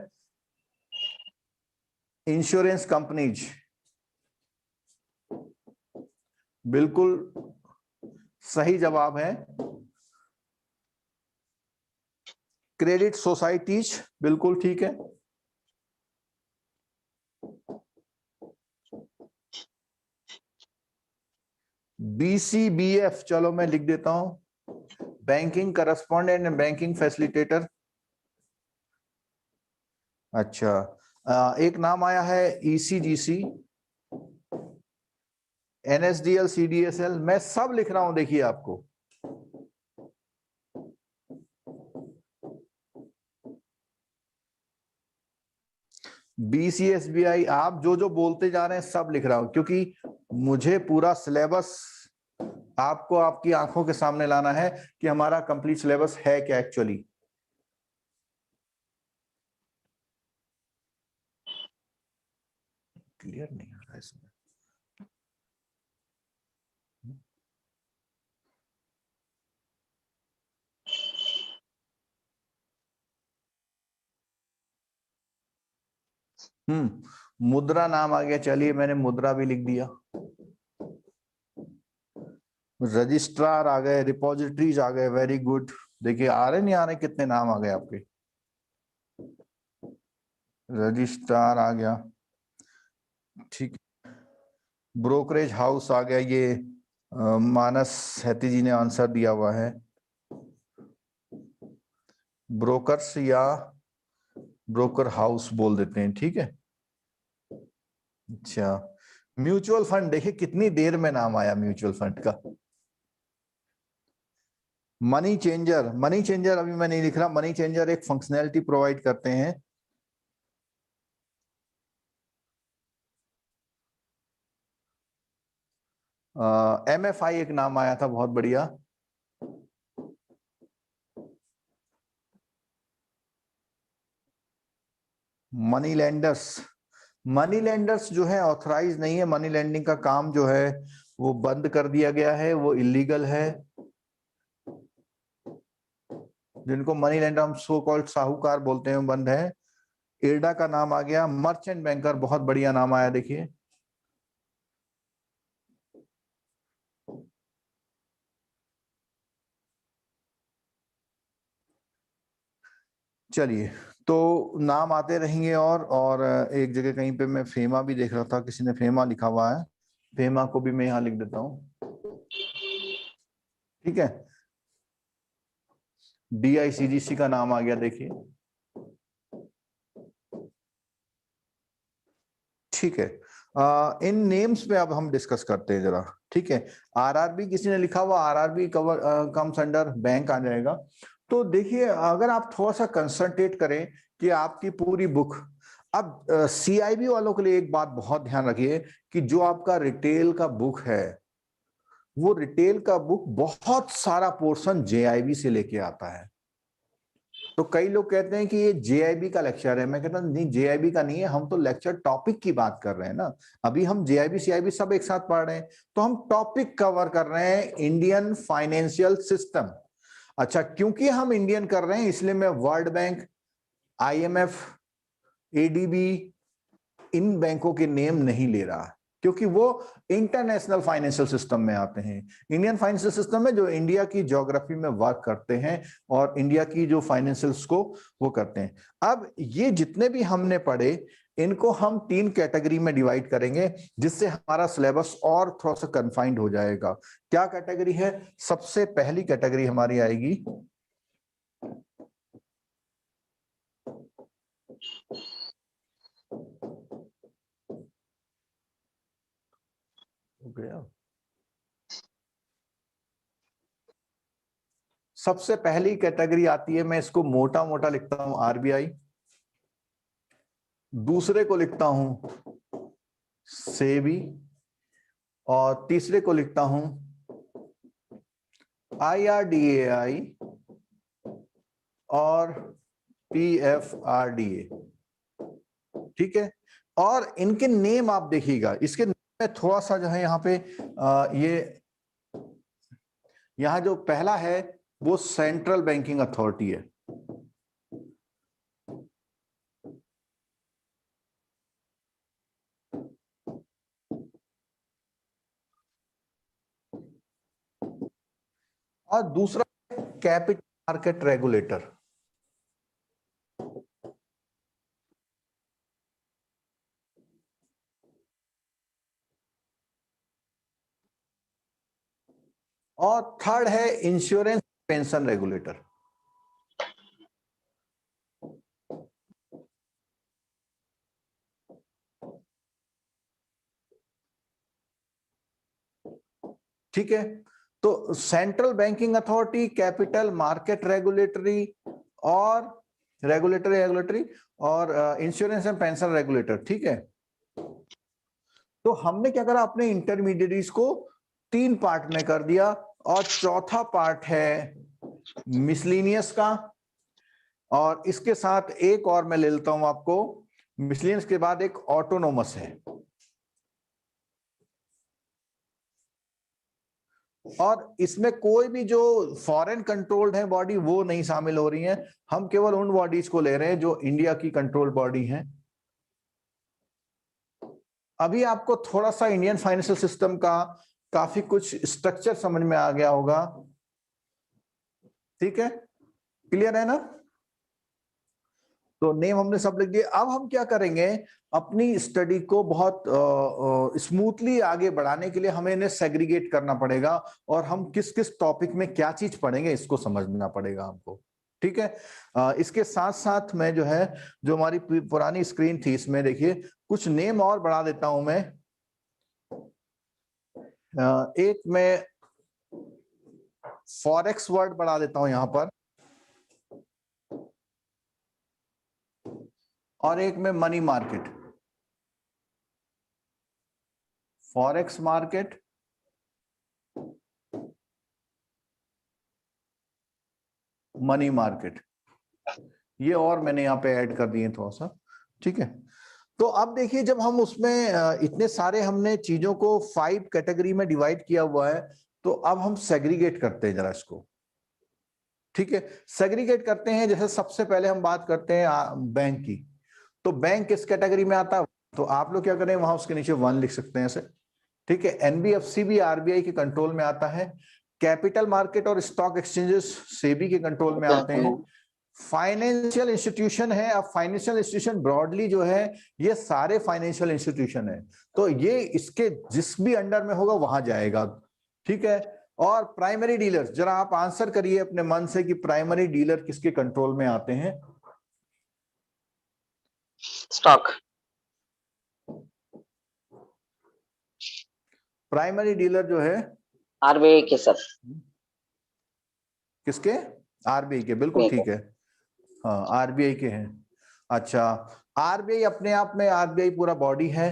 इंश्योरेंस कंपनीज। बिल्कुल सही जवाब है। क्रेडिट सोसाइटीज, बिल्कुल ठीक है। बीसीबीएफ, चलो मैं लिख देता हूं, banking correspondent and banking facilitator. अच्छा, एक नाम आया है ईसीजीसी, एनएसडीएल, सीडीएसएल, मैं सब लिख रहा हूं, देखिए आपको। बीसीएसबीआई, आप जो जो बोलते जा रहे हैं सब लिख रहा हूं, क्योंकि मुझे पूरा सिलेबस आपको आपकी आंखों के सामने लाना है कि हमारा कंप्लीट सिलेबस है क्या एक्चुअली। क्लियर नहीं आ रहा इसमें। मुद्रा नाम आ गया, चलिए मैंने मुद्रा भी लिख दिया। रजिस्ट्रार आ गए, रिपोजिटरीज आ गए, वेरी गुड। देखिए, आ रहे नहीं आ रहे, कितने नाम आ गए आपके। रजिस्ट्रार आ गया, ठीक। ब्रोकरेज हाउस आ गया, ये मानस हैती जी ने आंसर दिया हुआ है। ब्रोकर्स या ब्रोकर हाउस बोल देते हैं, ठीक है। अच्छा, म्यूचुअल फंड, देखिए कितनी देर में नाम आया म्यूचुअल फंड का। मनी चेंजर, मनी चेंजर अभी मैं नहीं लिख रहा। मनी चेंजर एक फंक्शनैलिटी प्रोवाइड करते हैं। एमएफआई एक नाम आया था, बहुत बढ़िया। मनी लैंडर्स, मनी लेंडर्स जो है ऑथराइज नहीं है, मनी लेंडिंग का काम जो है वो बंद कर दिया गया है, वो इलीगल है। जिनको मनी लेंडर हम सो कॉल्ड साहूकार बोलते हैं, बंद है। इरडा का नाम आ गया। मर्चेंट बैंकर बहुत बढ़िया नाम आया, देखिए। चलिए, तो नाम आते रहेंगे। और एक जगह कहीं पे मैं फेमा भी देख रहा था, किसी ने फेमा लिखा हुआ है, फेमा को भी मैं यहाँ लिख देता हूँ, ठीक है। DICGC का नाम आ गया, देखिए, ठीक है। इन नेम्स पे अब हम डिस्कस करते हैं जरा, ठीक है। RRB किसी ने लिखा हुआ, RRB cover comes under bank आ जाएगा। तो देखिए, अगर आप थोड़ा सा कंसंट्रेट करें कि आपकी पूरी बुक, अब CIB वालों के लिए एक बात बहुत ध्यान रखिए कि जो आपका रिटेल का बुक है, वो रिटेल का बुक बहुत सारा पोर्शन JIB से लेके आता है। तो कई लोग कहते हैं कि ये JIB का लेक्चर है, मैं कहता हूं नहीं, JIB का नहीं है, हम तो लेक्चर टॉपिक की बात कर रहे हैं ना। अभी हम JIB CIB सब एक साथ पढ़ रहे हैं, तो हम टॉपिक कवर कर रहे हैं, इंडियन फाइनेंशियल सिस्टम। अच्छा, क्योंकि हम इंडियन कर रहे हैं इसलिए मैं वर्ल्ड बैंक, IMF, ADB, इन बैंकों के नेम नहीं ले रहा, क्योंकि वो इंटरनेशनल फाइनेंशियल सिस्टम में आते हैं। इंडियन फाइनेंशियल सिस्टम में जो इंडिया की ज्योग्राफी में वर्क करते हैं और इंडिया की जो फाइनेंशियल्स को वो करते हैं। अब ये जितने भी हमने पढ़े, इनको हम 3 कैटेगरी में डिवाइड करेंगे, जिससे हमारा सिलेबस और थोड़ा सा कन्फाइंड हो जाएगा। क्या कैटेगरी है? सबसे पहली कैटेगरी हमारी आएगी सबसे पहली कैटेगरी आती है, मैं इसको मोटा मोटा लिखता हूं, RBI। दूसरे को लिखता हूं सेबी, और तीसरे को लिखता हूं IRDAI और PFRDA, ठीक है। और इनके नेम आप देखिएगा, इसके नेम में थोड़ा सा जो है यहाँ पे ये यहाँ जो पहला है वो सेंट्रल बैंकिंग अथॉरिटी है। और दूसरा कैपिटल मार्केट रेगुलेटर। और थर्ड है इंश्योरेंस पेंशन रेगुलेटर। ठीक है, तो central banking authority, capital market regulatory और रेगुलेटरी और इंश्योरेंस एंड पेंशन रेगुलेटर, ठीक है। तो हमने क्या करा, अपने इंटरमीडिएटरीज को 3 पार्ट में कर दिया, और चौथा पार्ट है मिसलिनियस का। और इसके साथ एक और मैं ले लेता हूं आपको, मिसलिनियस के बाद एक ऑटोनोमस है। और इसमें कोई भी जो फॉरेन कंट्रोल्ड है बॉडी वो नहीं शामिल हो रही है, हम केवल उन बॉडीज को ले रहे हैं जो इंडिया की कंट्रोल बॉडी है। अभी आपको थोड़ा सा इंडियन फाइनेंशियल सिस्टम का काफी कुछ स्ट्रक्चर समझ में आ गया होगा, ठीक है, क्लियर है ना। तो नेम हमने सब लिख दिए। अब हम क्या करेंगे, अपनी स्टडी को बहुत स्मूथली आगे बढ़ाने के लिए हमें इन्हें सेग्रीगेट करना पड़ेगा, और हम किस किस टॉपिक में क्या चीज पढ़ेंगे इसको समझना पड़ेगा हमको, ठीक है। इसके साथ साथ मैं जो है, जो हमारी पुरानी स्क्रीन थी, इसमें देखिए कुछ नेम और बढ़ा देता हूं मैं। एक मैं फॉरेक्स वर्ड बढ़ा देता हूं यहां पर, और एक में money market, forex market, money market, ये और मैंने यहाँ पे ऐड कर दिए थोड़ा सा, ठीक है। तो अब देखिए, जब हम उसमें इतने सारे हमने चीजों को 5 कैटेगरी में डिवाइड किया हुआ है, तो अब हम सेग्रीगेट करते हैं जरा इसको। ठीक है, सेग्रीगेट करते हैं। जैसे सबसे पहले हम बात करते हैं बैंक की, तो बैंक किस कैटेगरी में आता है? तो आप लोग क्या करें, वहां उसके नीचे 1 लिख सकते हैं ऐसे। ठीक है, एनबीएफसी भी आरबीआई के कंट्रोल में आता है। कैपिटल मार्केट और स्टॉक एक्सचेंजेस सेबी के कंट्रोल में आते हैं। फाइनेंशियल इंस्टीट्यूशन है। अब फाइनेंशियल इंस्टीट्यूशन ब्रॉडली जो है, ये सारे फाइनेंशियल इंस्टीट्यूशन है, तो ये इसके जिस भी अंडर में होगा वहां जाएगा। ठीक है, और प्राइमरी डीलर्स, जरा आप आंसर करिए अपने मन से कि प्राइमरी डीलर किसके कंट्रोल में आते हैं? स्टॉक। प्राइमरी डीलर जो है आरबीआई के सर। किसके? आरबीआई के, बिल्कुल ठीक है। हाँ, आरबीआई के हैं। अच्छा, आरबीआई अपने आप में, आरबीआई पूरा बॉडी है।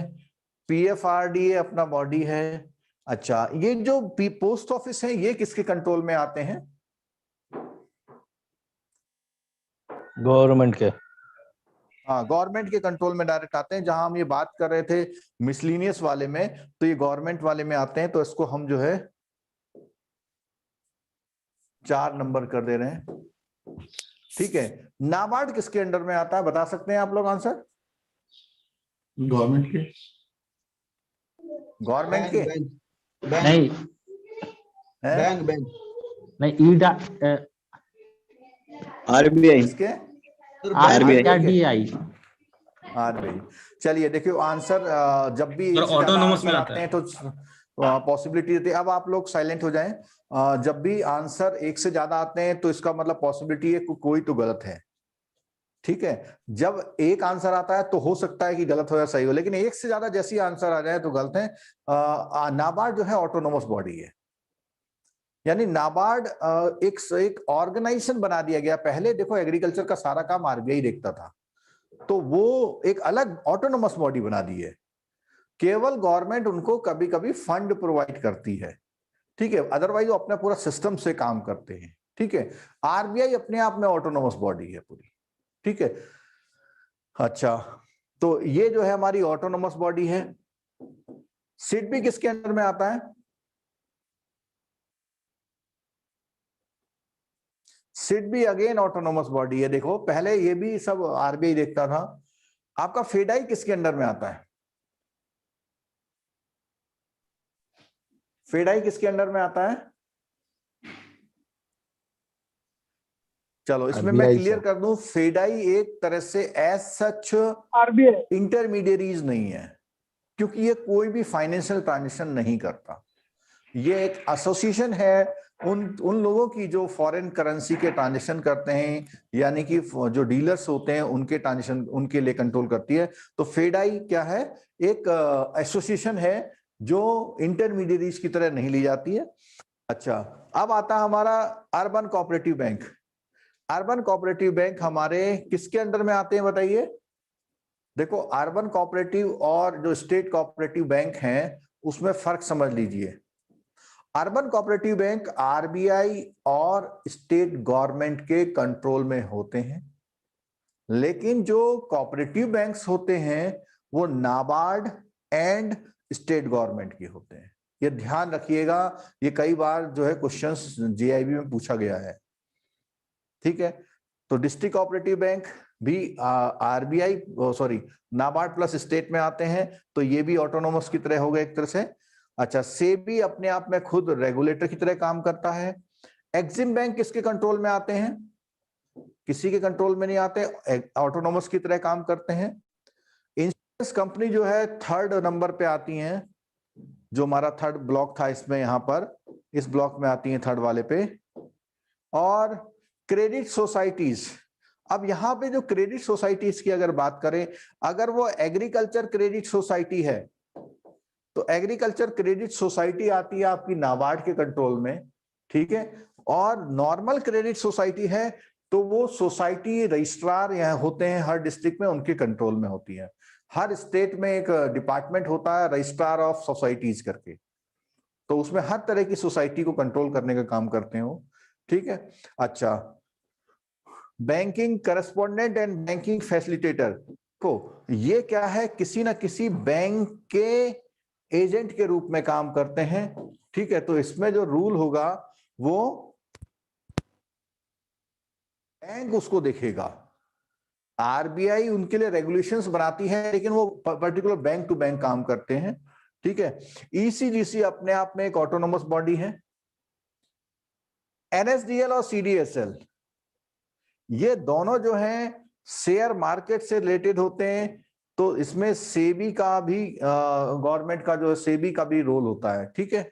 पीएफआरडीए अपना बॉडी है। अच्छा, ये जो पोस्ट ऑफिस है, ये किसके कंट्रोल में आते हैं? गवर्नमेंट के। हाँ, गवर्नमेंट के कंट्रोल में डायरेक्ट आते हैं। जहां हम ये बात कर रहे थे मिसलिनियस वाले में, तो ये गवर्नमेंट वाले में आते हैं, तो इसको हम जो है 4 नंबर कर दे रहे हैं। ठीक है, नाबार्ड किसके अंडर में आता है, बता सकते हैं आप लोग आंसर? गवर्नमेंट के। गवर्नमेंट के? नहीं हैं? नहीं, ईडा आरबीआई। किसके? आरबीआई। आरबीआई। चलिए देखियो आंसर, जब भी एक से ज्यादा ऑटोनोमस में आंसर आता आते हैं तो पॉसिबिलिटी रहती है। अब आप लोग साइलेंट हो जाएं। जब भी आंसर एक से ज्यादा आते हैं तो इसका मतलब पॉसिबिलिटी है कोई तो गलत है। ठीक है, जब एक आंसर आता है तो हो सकता है कि गलत हो या सही हो, लेकिन एक से ज्यादा जैसी आंसर आ जाए तो गलत है। नाबार्ड जो है ऑटोनोमस बॉडी है, यानी नाबार्ड एक ऑर्गेनाइजेशन बना दिया गया। पहले देखो एग्रीकल्चर का सारा काम आरबीआई देखता था, तो वो एक अलग ऑटोनोमस बॉडी बना दी है। केवल गवर्नमेंट उनको कभी कभी फंड प्रोवाइड करती है। ठीक है, अदरवाइज वो अपना पूरा सिस्टम से काम करते हैं। ठीक है, आरबीआई अपने आप में ऑटोनोमस बॉडी है पूरी। ठीक है, अच्छा, तो ये जो है हमारी ऑटोनोमस बॉडी है। सिडबी किसके अंडर में आता है? सिडबी अगेन ऑटोनोमस बॉडी है। देखो पहले ये भी सब आरबीआई देखता था। आपका फेडाई किसके अंडर में आता है? फेडाई किसके अंडर में आता है? चलो इसमें मैं RBI क्लियर सर। कर दूं, फेडाई एक तरह से एज सच आरबीआई इंटरमीडियरीज नहीं है, क्योंकि ये कोई भी फाइनेंशियल ट्रांजेक्शन नहीं करता। ये एक एसोसिएशन है उन लोगों की जो फॉरेन करेंसी के ट्रांजेक्शन करते हैं, यानी कि जो डीलर्स होते हैं उनके ट्रांजेक्शन उनके लिए कंट्रोल करती है। तो फेडाई क्या है? एक एसोसिएशन है जो इंटरमीडियरीज की तरह नहीं ली जाती है। अच्छा, अब आता हमारा urban cooperative bank. Urban cooperative bank हमारे किसके अंडर में आते हैं बताइए? देखो अर्बन कोऑपरेटिव और जो स्टेट कोऑपरेटिव बैंक हैं उसमें फर्क समझ लीजिए। अर्बन कोऑपरेटिव बैंक आरबीआई और स्टेट गवर्नमेंट के कंट्रोल में होते हैं, लेकिन जो कोऑपरेटिव बैंक्स होते हैं वो नाबार्ड एंड स्टेट गवर्नमेंट के होते हैं। ये ध्यान रखिएगा, ये कई बार जो है क्वेश्चंस जेआईबी में पूछा गया है। ठीक है, तो डिस्ट्रिक्ट कोऑपरेटिव बैंक भी RBI sorry NABARD plus state में आते हैं, तो ये भी ऑटोनोमस की तरह हो गए एक तरह से। अच्छा, सेबी अपने आप में खुद रेगुलेटर की तरह काम करता है। एक्सिम बैंक किसके कंट्रोल में आते हैं? किसी के कंट्रोल में नहीं आते, ऑटोनोमस की तरह काम करते हैं। इंश्योरेंस कंपनी जो है 3rd नंबर पे आती हैं, जो हमारा 3rd ब्लॉक था इसमें, यहां पर इस ब्लॉक में आती हैं 3rd वाले पे। और क्रेडिट सोसाइटीज, अब यहाँ पे जो क्रेडिट सोसाइटीज की अगर बात करें, अगर वो एग्रीकल्चर क्रेडिट सोसाइटी है तो एग्रीकल्चर क्रेडिट सोसाइटी आती है आपकी नाबार्ड के कंट्रोल में। ठीक है, और नॉर्मल क्रेडिट सोसाइटी है तो वो सोसाइटी रजिस्ट्रार यहाँ होते हैं हर डिस्ट्रिक्ट में, उनके कंट्रोल में होती है। हर स्टेट में एक डिपार्टमेंट होता है रजिस्ट्रार ऑफ सोसाइटीज करके, तो उसमें हर तरह की सोसाइटी को कंट्रोल करने का काम करते हैं वो। ठीक है, अच्छा, banking correspondent and banking facilitator. देखो ये क्या है, किसी ना किसी बैंक के एजेंट के रूप में काम करते हैं, ठीक है। तो इसमें जो रूल होगा वो बैंक उसको देखेगा। आरबीआई उनके लिए रेगुलेशंस बनाती है, लेकिन वो पर्टिकुलर बैंक टू बैंक काम करते हैं, ठीक है। ईसीजीसी अपने आप में एक ऑटोनोमस बॉडी है। एनएसडीएल और सीडीएसएल ये दोनों जो हैं शेयर मार्केट से रिलेटेड होते हैं, तो इसमें सेबी का भी गवर्नमेंट का जो है सेबी का भी रोल होता है, ठीक है।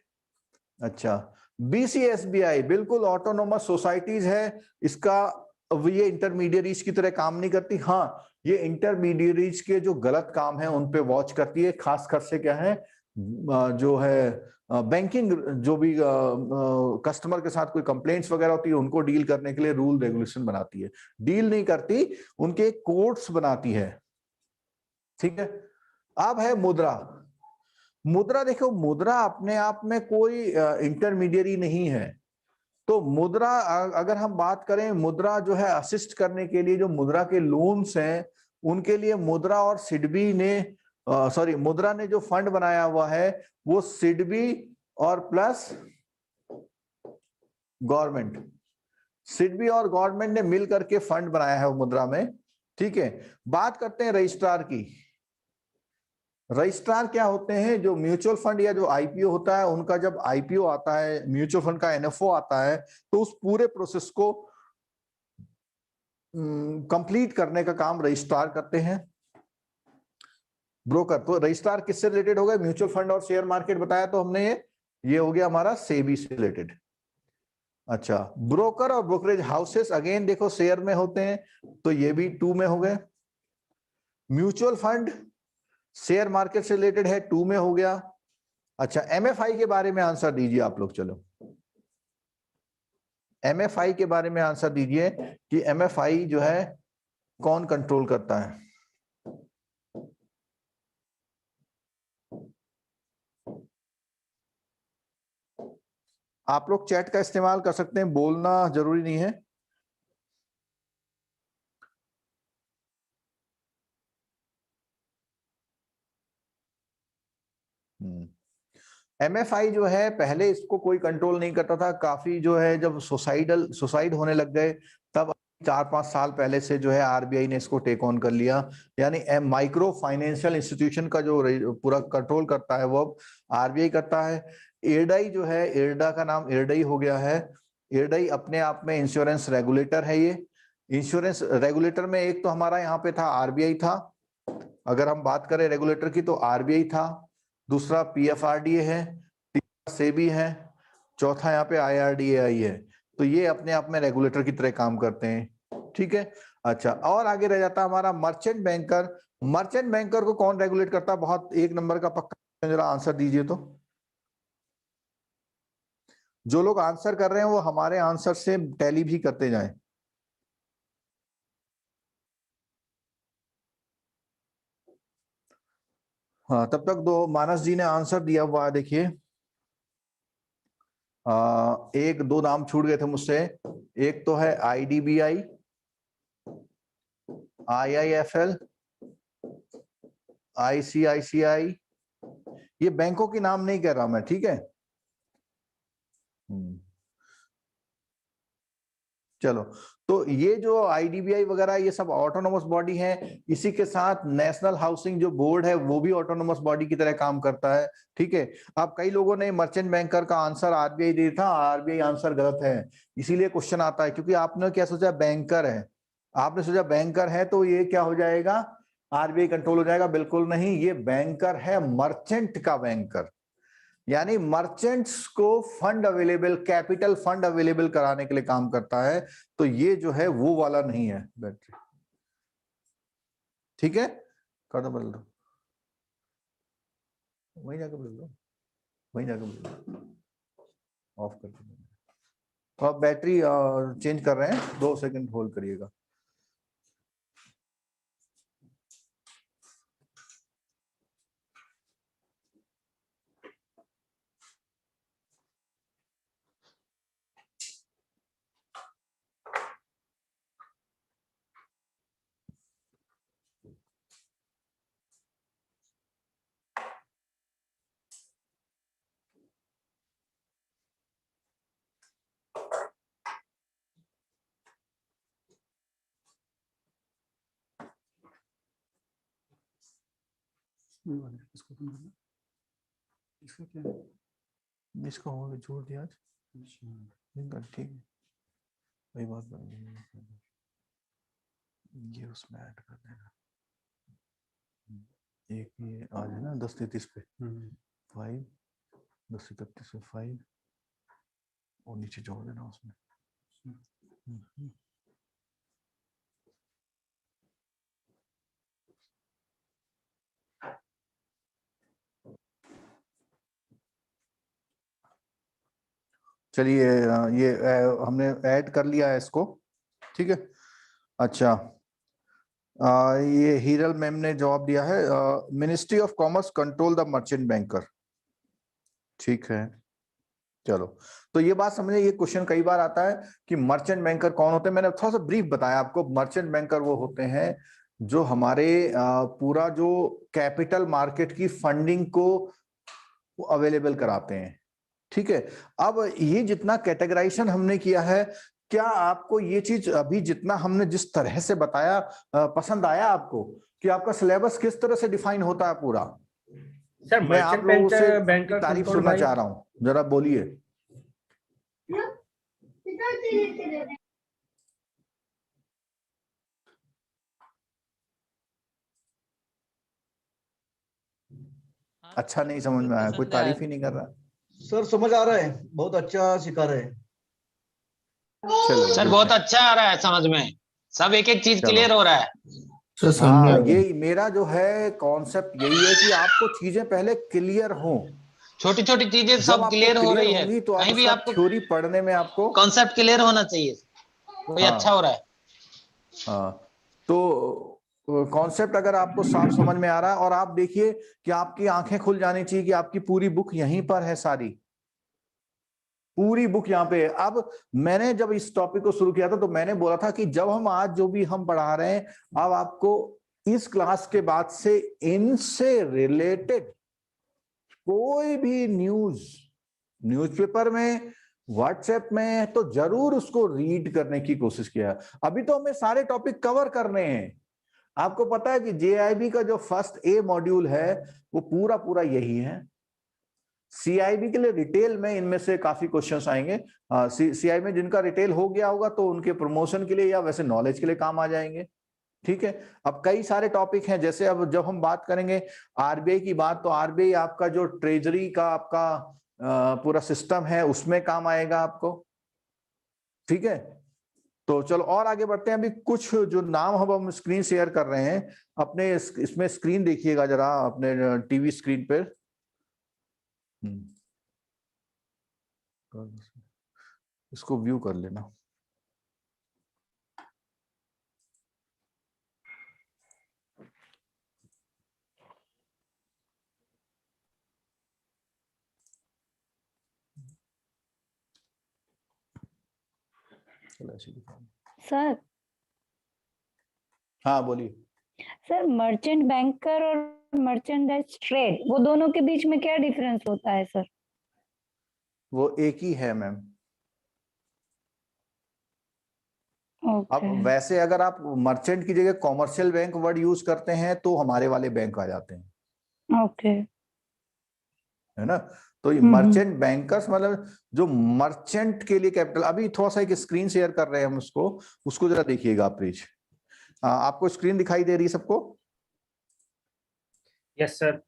अच्छा, बीसीएसबीआई बिल्कुल ऑटोनोमस सोसाइटीज है, इसका ये इंटरमीडियरीज की तरह काम नहीं करती। हाँ, ये इंटरमीडियरीज के जो गलत काम है उन पे वॉच करती है, खासकर से क्या है जो है बैंकिंग, जो भी कस्टमर के साथ कोई कंप्लेंट्स वगैरह होती है उनको डील करने के लिए रूल रेगुलेशन बनाती है। डील नहीं करती, उनके कोड्स बनाती है, ठीक है। अब है मुद्रा। मुद्रा देखो, मुद्रा अपने आप में कोई इंटरमीडियरी नहीं है। तो मुद्रा अगर हम बात करें, मुद्रा जो है असिस्ट करने के लिए जो मुद्रा के लोन्स हैं उनके लिए मुद्रा और सिडबी ने मुद्रा ने जो फंड बनाया हुआ है वो सिडबी और प्लस गवर्नमेंट, सिडबी और गवर्नमेंट ने मिल करके फंड बनाया है वो मुद्रा में, ठीक है। बात करते हैं रजिस्ट्रार की। रजिस्ट्रार क्या होते हैं? जो म्यूचुअल फंड या जो आईपीओ होता है उनका जब आईपीओ आता है, म्यूचुअल फंड का एनएफओ आता है, तो उस पूरे प्रोसेस को कंप्लीट करने का काम रजिस्ट्रार करते हैं। ब्रोकर, तो रजिस्ट्रार किससे रिलेटेड हो गए? म्यूचुअल फंड और शेयर मार्केट बताया तो हमने, ये हो गया हमारा सेबी से रिलेटेड। अच्छा, ब्रोकर और ब्रोकरेज हाउसेस अगेन देखो शेयर में होते हैं, तो ये भी 2 में हो गए। म्यूचुअल फंड शेयर मार्केट से रिलेटेड है, 2 में हो गया। अच्छा, एमएफआई के बारे में आंसर दीजिए आप लोग। चलो एमएफआई के बारे में आंसर दीजिए कि एमएफआई जो है कौन कंट्रोल करता है? आप लोग चैट का इस्तेमाल कर सकते हैं, बोलना जरूरी नहीं है। एमएफआई जो है पहले इसको कोई कंट्रोल नहीं करता था, काफी जो है जब सुसाइड होने लग गए तब 4-5 साल पहले से जो है आरबीआई ने इसको टेक ऑन कर लिया। यानी माइक्रो फाइनेंशियल इंस्टीट्यूशन का जो पूरा कंट्रोल करता है वो अब आरबीआई करता है। इरडाई जो है, इरडा का नाम इरडाई हो गया है। इरडाई अपने आप में इंश्योरेंस रेगुलेटर है। ये इंश्योरेंस रेगुलेटर में एक तो हमारा यहाँ पे था आरबीआई था, अगर हम बात करें रेगुलेटर की तो आरबीआई था, दूसरा पीएफआरडीए है, तीसरा सेबी है, चौथा यहाँ पे आईआरडीएआई है। तो ये अपने आप में रेगुलेटर की तरह काम करते हैं, ठीक है। अच्छा, और आगे रह जाता हमारा मर्चेंट बैंकर। मर्चेंट बैंकर को कौन रेगुलेट करता है? बहुत 1 नंबर का पक्का, जरा आंसर दीजिए। तो जो लोग आंसर कर रहे हैं वो हमारे आंसर से टैली भी करते जाएं। हाँ, तब तक दो मानस जी ने आंसर दिया हुआ है, देखिए। 1-2 नाम छूट गए थे मुझसे। एक तो है आईडीबीआई, आईआईएफएल, आईसीआईसीआई। ये बैंकों के नाम नहीं कह रहा मैं, ठीक है। चलो, तो ये जो आईडीबीआई वगैरह ये सब ऑटोनोमस बॉडी है। इसी के साथ नेशनल हाउसिंग जो बोर्ड है वो भी ऑटोनोमस बॉडी की तरह काम करता है, ठीक है। अब कई लोगों ने मर्चेंट बैंकर का आंसर आरबीआई दिया था, आरबीआई आंसर गलत है, इसीलिए क्वेश्चन आता है। क्योंकि आपने क्या सोचा, बैंकर है, आपने सोचा बैंकर है तो ये क्या हो जाएगा, आरबीआई कंट्रोल हो जाएगा। बिल्कुल नहीं, ये बैंकर है मर्चेंट का बैंकर, यानी मर्चेंट्स को fund available, capital fund available कराने के लिए काम करता है। तो ये जो है वो वाला नहीं है बैटरी, ठीक है। कर दो, बदल दो, वहीं जाकर बदल दो, वहीं जाकर बदल दो, ऑफ कर दो। तो आप बैटरी चेंज कर रहे हैं, 2 सेकंड होल्ड करिएगा। इसको इसका क्या, इसका होगा जोड़ दिया आज, ठीक है, वही बात बन गई, ये उसमें ऐड कर देना, एक ये आज है ना 10:33 पे 5, 10:31 पे 5 और नीचे जोड़ देना उसमें। चलिए ये हमने ऐड कर लिया है इसको, ठीक है। अच्छा ये हीरल मैम ने जवाब दिया है, ministry of commerce control the merchant banker, ठीक है। चलो तो ये बात समझे, ये क्वेश्चन कई बार आता है कि मर्चेंट बैंकर कौन होते हैं। मैंने थोड़ा सा ब्रीफ बताया आपको। मर्चेंट बैंकर वो होते हैं जो हमारे पूरा जो कैपिटल मार्केट की फंडिंग को अवेलेबल कराते हैं, ठीक है। अब ये जितना कैटेगराइजेशन हमने किया है, क्या आपको ये चीज अभी जितना हमने जिस तरह से बताया पसंद आया आपको, कि आपका सिलेबस किस तरह से डिफाइन होता है पूरा? सर मैं आप लोगों से तारीफ सुनना चाह रहा हूँ, जरा बोलिए। अच्छा नहीं समझ में आया, कोई तारीफ ही नहीं कर रहा। सर समझ आ रहा है, बहुत अच्छा सिखा रहे हैं। चलो सर बहुत अच्छा आ रहा है समझ में, सब एक एक चीज क्लियर हो रहा है। हाँ, ये मेरा जो है कॉन्सेप्ट यही है कि आपको चीजें पहले क्लियर हो, छोटी छोटी चीजें सब क्लियर हो रही है, तो कहीं भी आपको थ्योरी पढ़ने में आपको कॉन्सेप्ट क्लियर होना चाहिए, वही अच्छा हो रहा है। हाँ, तो कॉन्सेप्ट अगर आपको साफ समझ में आ रहा है, और आप देखिए कि आपकी आंखें खुल जानी चाहिए कि आपकी पूरी बुक यहीं पर है, सारी पूरी बुक यहाँ पे है। अब मैंने जब इस टॉपिक को शुरू किया था तो मैंने बोला था कि जब हम आज जो भी हम पढ़ा रहे हैं, अब आपको इस क्लास के बाद से इनसे रिलेटेड कोई भी न्यूज़पेपर में, व्हाट्सएप में, तो जरूर उसको रीड करने की कोशिश किया। अभी तो हमें सारे टॉपिक कवर करने हैं। आपको पता है कि जेआईबी का जो फर्स्ट ए मॉड्यूल है वो पूरा पूरा यही है। सीआईबी के लिए रिटेल में इनमें से काफी क्वेश्चंस आएंगे। सीआई में जिनका रिटेल हो गया होगा तो उनके प्रमोशन के लिए या वैसे नॉलेज के लिए काम आ जाएंगे, ठीक है। अब कई सारे टॉपिक हैं, जैसे अब जब हम बात करेंगे आरबीआई की बात, तो आरबीआई आपका जो ट्रेजरी का आपका पूरा सिस्टम है उसमें काम आएगा आपको, ठीक है। तो चलो और आगे बढ़ते हैं। अभी कुछ जो नाम हम स्क्रीन शेयर कर रहे हैं अपने, इसमें स्क्रीन देखिएगा जरा अपने टीवी स्क्रीन पर। इसको व्यू कर लेना। सर हाँ बोलिए। सर, मर्चेंट बैंकर और मर्चेंडाइज ट्रेड, वो दोनों के बीच में क्या डिफरेंस होता है सर? वो एक ही है मैम। अब वैसे अगर आप मर्चेंट की जगह कॉमर्शियल बैंक वर्ड यूज करते हैं तो हमारे वाले बैंक आ जाते हैं, ओके, है ना। तो ये मर्चेंट बैंकर्स मतलब जो मर्चेंट के लिए कैपिटल। अभी थोड़ा सा एक स्क्रीन शेयर कर रहे हैं हम, उसको जरा देखिएगा प्लीज। आपको स्क्रीन दिखाई दे रही है सबको? Yes sir.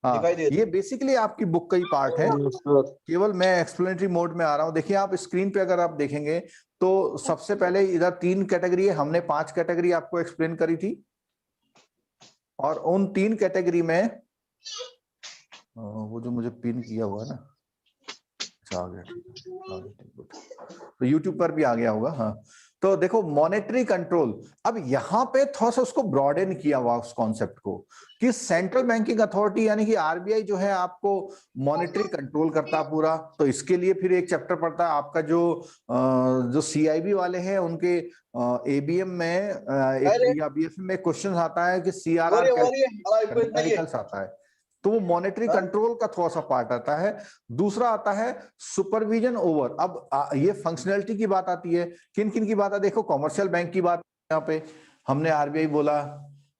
हाँ, ये बेसिकली आपकी बुक का ही पार्ट है, केवल मैं एक्सप्लेनेटरी मोड में आ रहा हूँ। देखिए आप स्क्रीन पे अगर आप देखेंगे तो सबसे पहले इधर 3 कैटेगरी है, हमने 5 कैटेगरी आपको एक्सप्लेन करी थी, और उन 3 कैटेगरी में वो जो मुझे पिन किया हुआ है ना, अच्छा आ गया, तो यूट्यूब पर भी आ गया होगा। हाँ, तो देखो मॉनेटरी कंट्रोल, अब यहाँ पे थोड़ा सा उसको ब्रॉडेन किया हुआ उस कॉन्सेप्ट को, कि सेंट्रल बैंकिंग अथॉरिटी यानी कि आरबीआई जो है आपको मॉनेटरी कंट्रोल करता पूरा। तो इसके लिए फिर एक चैप्टर पड़ता है आपका, जो सीआईबी वाले हैं उनके एबीएम में या बीएफएम में क्वेश्चन आता है कि सीआरआर कैलकुलस आता है, तो वो मॉनेटरी कंट्रोल का थोड़ा सा पार्ट आता है। दूसरा आता है सुपरविजन ओवर। अब ये फंक्शनैलिटी की बात आती है, किन किन की बात है, देखो कॉमर्शियल बैंक की बात यहाँ पे हमने आरबीआई बोला,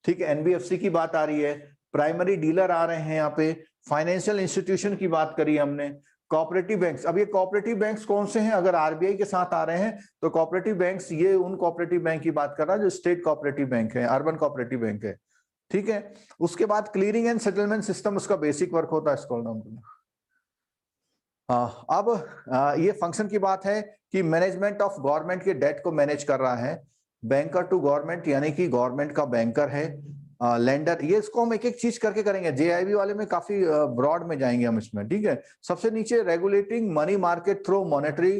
ठीक है, एनबीएफसी की बात आ रही है, प्राइमरी डीलर आ रहे हैं यहाँ पे, फाइनेंशियल इंस्टीट्यूशन की बात करी हमने, कोऑपरेटिव बैंक्स। अब ये कोऑपरेटिव बैंक्स कौन से हैं? अगर आरबीआई के साथ आ रहे हैं तो कोऑपरेटिव बैंक्स, ये उन कोऑपरेटिव बैंक की बात कर रहा है जो स्टेट कोऑपरेटिव बैंक है, अर्बन कोऑपरेटिव बैंक है, ठीक है। उसके बाद क्लियरिंग एंड सेटलमेंट सिस्टम, उसका बेसिक वर्क होता है, स्क्रॉल डाउन करना। अब ये फंक्शन की बात है कि मैनेजमेंट ऑफ गवर्नमेंट के डेट को मैनेज कर रहा है। बैंकर टू गवर्नमेंट, यानी कि गवर्नमेंट का बैंकर है। लेंडर, ये इसको हम एक एक चीज करके करेंगे, जेआईबी वाले में काफी ब्रॉड में जाएंगे हम इसमें, ठीक है। सबसे नीचे regulating money market through monetary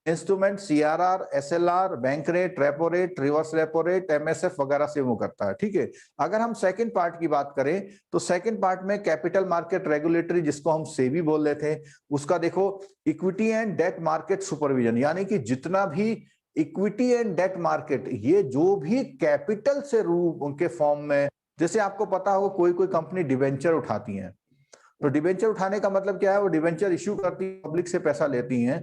instrument, CRR, SLR, bank rate, repo rate, reverse repo rate, MSF वगैरह से वो करता है, ठीक है। अगर हम सेकंड पार्ट की बात करें तो सेकंड पार्ट में कैपिटल मार्केट रेगुलेटरी, जिसको हम सेबी बोल रहे थे, उसका देखो equity and debt market supervision, यानी कि जितना भी इक्विटी एंड डेट मार्केट, ये जो भी कैपिटल से रूप उनके फॉर्म में, जैसे आपको पता होगा कोई कोई कंपनी डिवेंचर उठाती है, तो डिवेंचर उठाने का मतलब क्या है? वो डिवेंचर इश्यू करती है, पब्लिक से पैसा लेती हैं,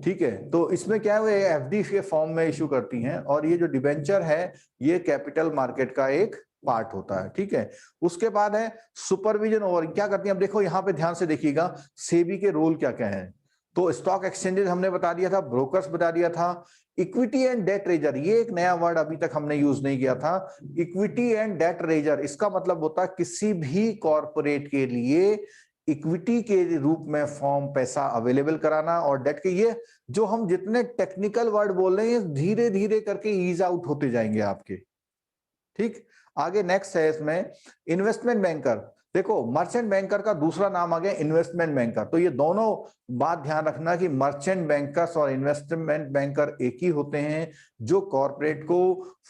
ठीक है। तो इसमें क्या है, वो एफडी के फॉर्म में इश्यू करती हैं, और ये जो डिवेंचर है ये कैपिटल मार्केट का एक पार्ट होता है, ठीक है। उसके बाद है सुपरविजन ओवर, क्या करती है? अब देखो यहाँ पे ध्यान से देखिएगा सेबी के रोल क्या क्या है। तो स्टॉक एक्सचेंजेस हमने बता दिया था, ब्रोकर्स बता दिया था, इक्विटी एंड डेट रेजर, ये एक नया वर्ड अभी तक हमने यूज नहीं किया था। इक्विटी एंड डेट रेजर, इसका मतलब होता है किसी भी कॉर्पोरेट के लिए इक्विटी के रूप में फॉर्म पैसा अवेलेबल कराना, और डेट के, ये जो हम जितने टेक्निकल वर्ड बोल रहे हैं धीरे धीरे करके ईज आउट होते जाएंगे आपके, ठीक। आगे नेक्स्ट है इसमें इन्वेस्टमेंट बैंकर। देखो मर्चेंट बैंकर का दूसरा नाम आ गया इन्वेस्टमेंट बैंकर, तो ये दोनों बात ध्यान रखना कि मर्चेंट बैंकर्स और इन्वेस्टमेंट बैंकर एक ही होते हैं, जो कॉर्पोरेट को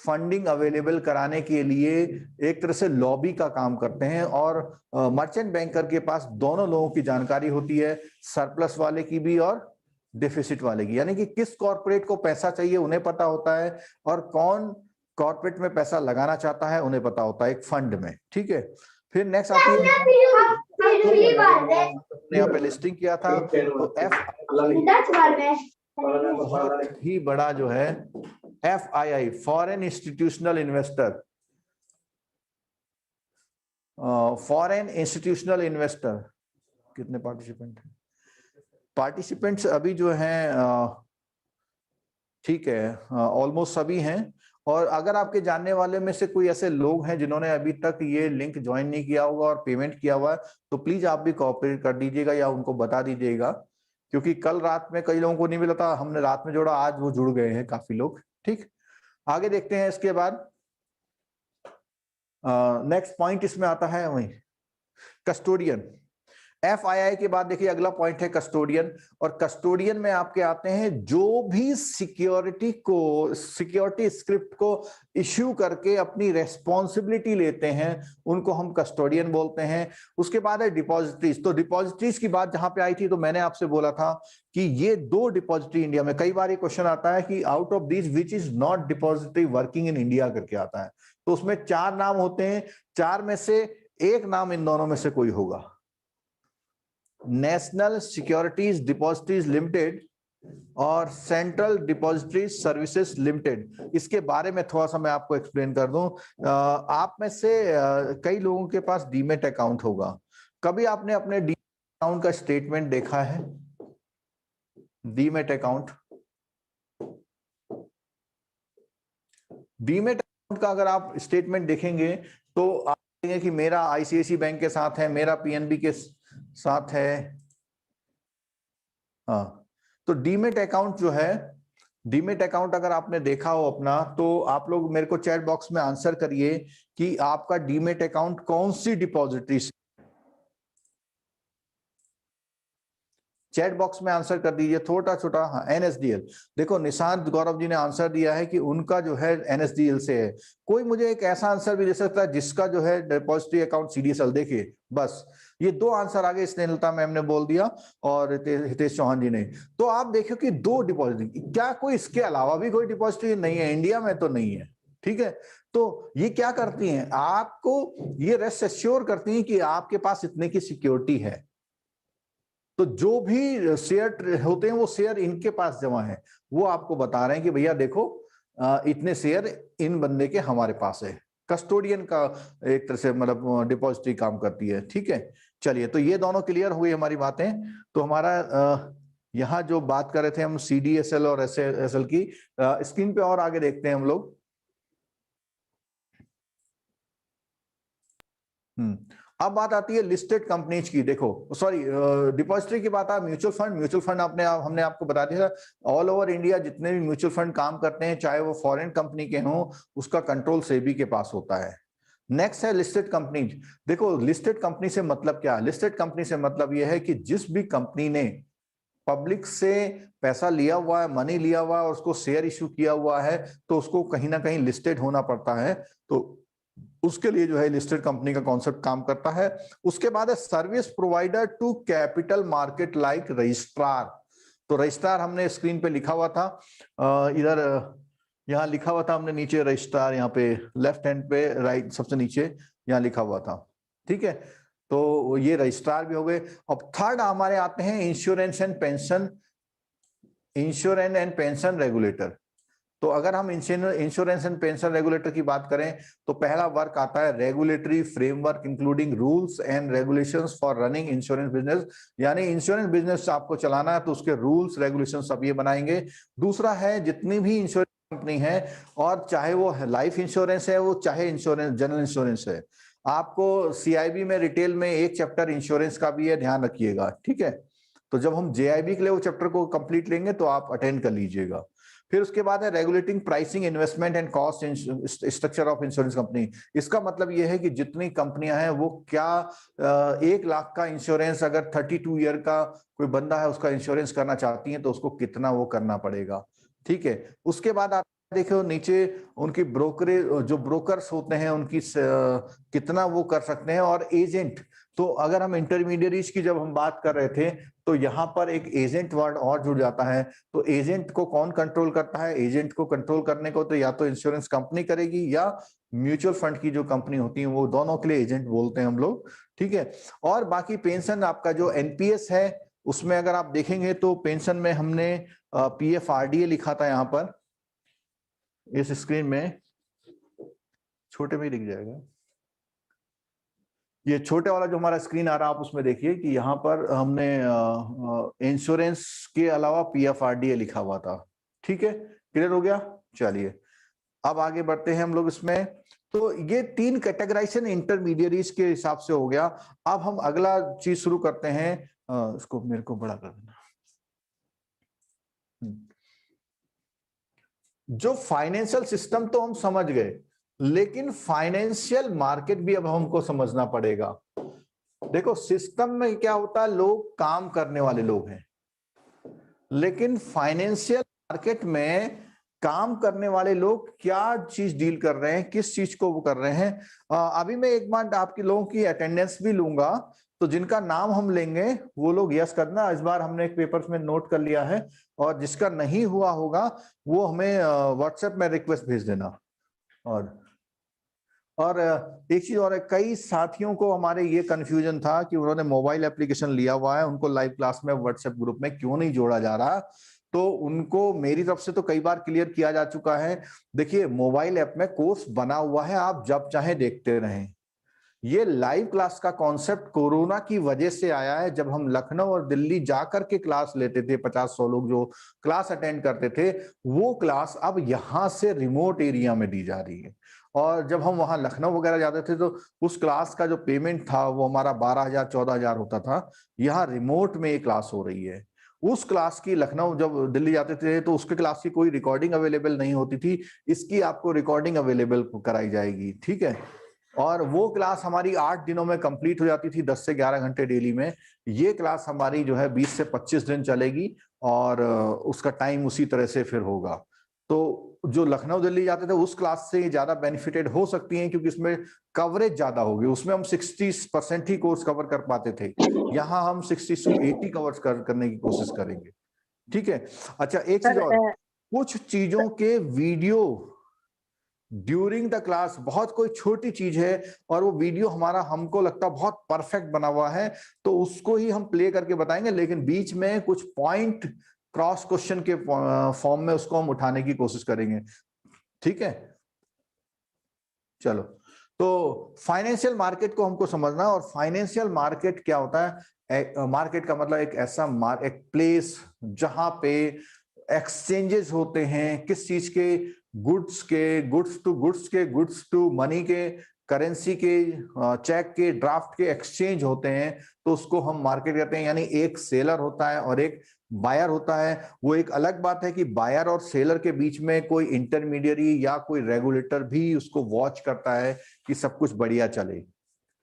फंडिंग अवेलेबल कराने के लिए एक तरह से लॉबी का काम करते हैं। और मर्चेंट बैंकर के पास दोनों लोगों की जानकारी होती है, सरप्लस वाले की भी और डेफिसिट वाले की, यानी कि किस कॉर्पोरेट को पैसा चाहिए उन्हें पता होता है, और कौन कॉर्पोरेट में पैसा लगाना चाहता है उन्हें पता होता है एक फंड में, ठीक है। फिर नेक्स्ट आती है, यहाँ पे लिस्टिंग किया था, तो ही बड़ा जो है FII, foreign institutional investor, foreign institutional investor. कितने पार्टिसिपेंट हैं? पार्टिसिपेंट्स अभी जो हैं, ठीक है, ऑलमोस्ट सभी हैं। और अगर आपके जानने वाले में से कोई ऐसे लोग हैं जिन्होंने अभी तक ये लिंक ज्वाइन नहीं किया होगा और पेमेंट किया हुआ है, तो प्लीज आप भी कोऑपरेट कर दीजिएगा या उनको बता दीजिएगा, क्योंकि कल रात में कई लोगों को नहीं मिला था, हमने रात में जोड़ा, आज वो जुड़ गए हैं काफी लोग, ठीक। आगे देखते हैं। इसके बाद नेक्स्ट पॉइंट इसमें आता है वही कस्टोडियन। FII के बाद देखिए अगला पॉइंट है कस्टोडियन, और कस्टोडियन में आपके आते हैं जो भी सिक्योरिटी स्क्रिप्ट को इश्यू करके अपनी रेस्पॉन्सिबिलिटी लेते हैं, उनको हम कस्टोडियन बोलते हैं। उसके बाद है डिपॉजिटरीज। तो डिपॉजिटरीज की बात जहां पे आई थी, तो मैंने आपसे बोला था कि ये 2 डिपॉजिटरी इंडिया में, कई बार ये क्वेश्चन आता है कि out of these which is not depository working in India करके आता है, तो उसमें 4 नाम होते हैं, 4 में से एक नाम इन दोनों में से कोई होगा। नेशनल सिक्योरिटीज डिपॉजिटरीज लिमिटेड और सेंट्रल डिपॉजिटरी सर्विसेज लिमिटेड। इसके बारे में थोड़ा सा मैं आपको एक्सप्लेन कर दूं। आप में से कई लोगों के पास डीमेट अकाउंट होगा। कभी आपने अपने डीमेट अकाउंट का स्टेटमेंट देखा है? डीमेट अकाउंट, डीमेट अकाउंट का अगर आप स्टेटमेंट देखेंगे तो आप देखेंगे कि मेरा आईसीआईसी बैंक के साथ है, मेरा पीएनबी के साथ है। हाँ, तो डीमेट अकाउंट जो है, डीमेट अकाउंट अगर आपने देखा हो अपना, तो आप लोग मेरे को चैट बॉक्स में आंसर करिए कि आपका डीमेट अकाउंट कौन सी डिपॉजिटरी से, चैट बॉक्स में आंसर कर दीजिए छोटा छोटा। हाँ, एनएसडीएल। देखो निशांत गौरव जी ने आंसर दिया है कि उनका जो है एनएसडीएल से है। कोई मुझे एक ऐसा आंसर भी दे सकता है जिसका जो है डिपॉजिटरी अकाउंट सीडीएसएल। देखिए बस ये 2 आंसर आगे स्नेहलता मैम ने बोल दिया और हितेश चौहान जी ने। तो आप देखो कि 2 डिपॉजिटरी, क्या कोई इसके अलावा भी कोई डिपॉजिटरी नहीं है? इंडिया में तो नहीं है, ठीक है। तो ये क्या करती हैं, आपको ये रेस्ट एश्योर करती हैं कि आपके पास इतने की सिक्योरिटी है, तो जो भी शेयर होते हैं वो शेयर इनके पास जमा है, वो आपको बता रहे हैं कि भैया देखो इतने शेयर इन बंदे के हमारे पास है। कस्टोडियन का एक तरह से मतलब डिपॉजिटरी काम करती है। ठीक है, चलिए, तो ये दोनों क्लियर हुई हमारी बातें। तो हमारा यहाँ जो बात कर रहे थे हम CDSL और SL की, स्क्रीन पे और आगे देखते हैं हम लोग। अब बात आती है लिस्टेड कंपनीज की। देखो, सॉरी, डिपॉजिटरी की बात है। म्यूचुअल फंड हमने आपको बता दिया, ऑल ओवर इंडिया जितने भी म्यूचुअल फंड काम करते हैं, चाहे वो फॉरेन कंपनी के हों, उसका कंट्रोल सेबी के पास होता है। नेक्स्ट है लिस्टेड कंपनीज। देखो, लिस्टेड कंपनी से मतलब क्या है? लिस्टेड कंपनी से मतलब यह है कि जिस भी कंपनी ने पब्लिक से पैसा लिया हुआ है, मनी लिया हुआ है और उसको शेयर इश्यू किया हुआ है, तो उसको कहीं ना कहीं लिस्टेड होना पड़ता है। तो उसके लिए जो है लिस्टेड कंपनी का कॉन्सेप्ट काम करता है। उसके बाद है service provider to capital market like registrar. तो रजिस्ट्रार हमने स्क्रीन पे लिखा हुआ था, इधर यहाँ लिखा हुआ था हमने नीचे रजिस्ट्रार, यहाँ पे लेफ्ट हैंड पे राइट सबसे नीचे यहाँ लिखा हुआ था। ठीक है, तो ये रजिस्ट्रार भी हो गए। अब थर्ड हमारे आते हैं इंश्योरेंस एंड पेंशन रेगुलेटर। तो अगर हम इंश्योरेंस एंड पेंशन रेगुलेटर की बात करें तो पहला वर्क आता है regulatory framework including rules and regulations for running insurance business. यानी इंश्योरेंस बिजनेस आपको चलाना है तो उसके रूल्स रेगुलेशंस सब ये बनाएंगे। दूसरा है जितनी भी इंश्योरेंस कंपनी है, और चाहे वो लाइफ इंश्योरेंस है, वो चाहे इंश्योरेंस जनरल इंश्योरेंस है, आपको CIB में रिटेल में एक चैप्टर इंश्योरेंस का भी है, ध्यान रखिएगा। ठीक है, तो जब हम JIB के लिए वो चैप्टर को कंप्लीट लेंगे तो आप अटेंड कर लीजिएगा। फिर उसके बाद है regulating pricing investment and cost structure of insurance company. इसका मतलब यह है कि जितनी कंपनियां हैं वो क्या 1 लाख का इंश्योरेंस अगर 32 ईयर का कोई बंदा है उसका इंश्योरेंस करना चाहती है तो उसको कितना वो करना पड़ेगा। ठीक है, उसके बाद आप देखो नीचे उनकी ब्रोकरेज, जो ब्रोकर्स होते हैं उनकी कितना वो कर सकते हैं, और एजेंट। तो अगर हम इंटरमीडियरीज की जब हम बात कर रहे थे तो यहाँ पर एक एजेंट वर्ड और जुड़ जाता है। तो एजेंट को कौन कंट्रोल करता है? एजेंट को कंट्रोल करने को तो या तो इंश्योरेंस कंपनी करेगी या म्यूचुअल फंड की जो कंपनी होती है, वो दोनों के लिए एजेंट बोलते हैं हम लोग। ठीक है, और बाकी पेंशन आपका जो NPS है उसमें अगर आप देखेंगे तो पेंशन में हमने PFRDA लिखा था यहाँ पर, इस स्क्रीन में छोटे में ही दिख जाएगा। ये छोटे वाला जो हमारा स्क्रीन आ रहा है आप उसमें देखिए कि यहाँ पर हमने इंश्योरेंस के अलावा PFRDA लिखा हुआ था। ठीक है, क्लियर हो गया? चलिए अब आगे बढ़ते हैं हम लोग इसमें। तो ये 3 कैटेगराइजेशन इंटरमीडियरीज के हिसाब से हो गया। अब हम अगला चीज शुरू करते हैं। इसको मेरे को बड़ा कर देना। जो फाइनेंशियल सिस्टम तो हम समझ गए, लेकिन फाइनेंशियल मार्केट भी अब हमको समझना पड़ेगा। देखो, सिस्टम में क्या होता है, लोग काम करने वाले लोग हैं, लेकिन फाइनेंशियल मार्केट में काम करने वाले लोग क्या चीज डील कर रहे हैं, किस चीज को वो कर रहे हैं। अभी मैं एक बार आपके लोगों की अटेंडेंस भी लूंगा, तो जिनका नाम हम लेंगे वो लोग यस करना। इस बार हमने एक पेपर में नोट कर लिया है, और जिसका नहीं हुआ होगा वो हमें व्हाट्सएप में रिक्वेस्ट भेज देना। और एक चीज और है, कई साथियों को हमारे ये कंफ्यूजन था कि उन्होंने मोबाइल एप्लीकेशन लिया हुआ है, उनको लाइव क्लास में व्हाट्सएप ग्रुप में क्यों नहीं जोड़ा जा रहा, तो उनको मेरी तरफ से तो कई बार क्लियर किया जा चुका है। देखिए, मोबाइल ऐप में कोर्स बना हुआ है, आप जब चाहे देखते रहें। ये लाइव क्लास का कॉन्सेप्ट कोरोना की वजह से आया है। जब हम लखनऊ और दिल्ली जाकर के क्लास लेते थे, 50-100 लोग जो क्लास अटेंड करते थे, वो क्लास अब यहाँ से रिमोट एरिया में दी जा रही है। और जब हम वहां लखनऊ वगैरह जाते थे तो उस क्लास का जो पेमेंट था वो हमारा 12,000-14,000 होता था। यहाँ रिमोट में ये क्लास हो रही है। उस क्लास की लखनऊ जब दिल्ली जाते थे तो उसके क्लास की कोई रिकॉर्डिंग अवेलेबल नहीं होती थी, इसकी आपको रिकॉर्डिंग अवेलेबल कराई जाएगी। ठीक है, और वो क्लास हमारी 8 दिनों में कंप्लीट हो जाती थी, 10 से 11 घंटे डेली में। ये क्लास हमारी जो है 20 से 25 दिन चलेगी, और उसका टाइम उसी तरह से फिर होगा। तो जो लखनऊ दिल्ली जाते थे उस क्लास से ज्यादा बेनिफिटेड हो सकती हैं, क्योंकि इसमें कवरेज ज्यादा होगी। उसमें हम 60% ही कोर्स कवर कर पाते थे, यहाँ हम 60 से 80 कवर करने की कोशिश करेंगे। ठीक है, अच्छा एक चीज और, कुछ चीजों के वीडियो ड्यूरिंग द क्लास, बहुत कोई छोटी चीज है और वो वीडियो हमारा हमको लगता है बहुत परफेक्ट बना हुआ है, तो उसको ही हम प्ले करके बताएंगे, लेकिन बीच में कुछ पॉइंट क्रॉस क्वेश्चन के फॉर्म में उसको हम उठाने की कोशिश करेंगे। ठीक है, चलो तो फाइनेंशियल मार्केट को हमको समझना है, और फाइनेंशियल मार्केट क्या होता है? मार्केट का मतलब एक ऐसा एक प्लेस जहां पे एक्सचेंजेस होते हैं, किस चीज के? गुड्स टू मनी के, करेंसी के, चेक के, ड्राफ्ट के एक्सचेंज होते हैं, तो उसको हम मार्केट कहते हैं। यानी एक सेलर होता है और एक बायर होता है। वो एक अलग बात है कि बायर और सेलर के बीच में कोई इंटरमीडियरी या कोई रेगुलेटर भी उसको वॉच करता है कि सब कुछ बढ़िया चले,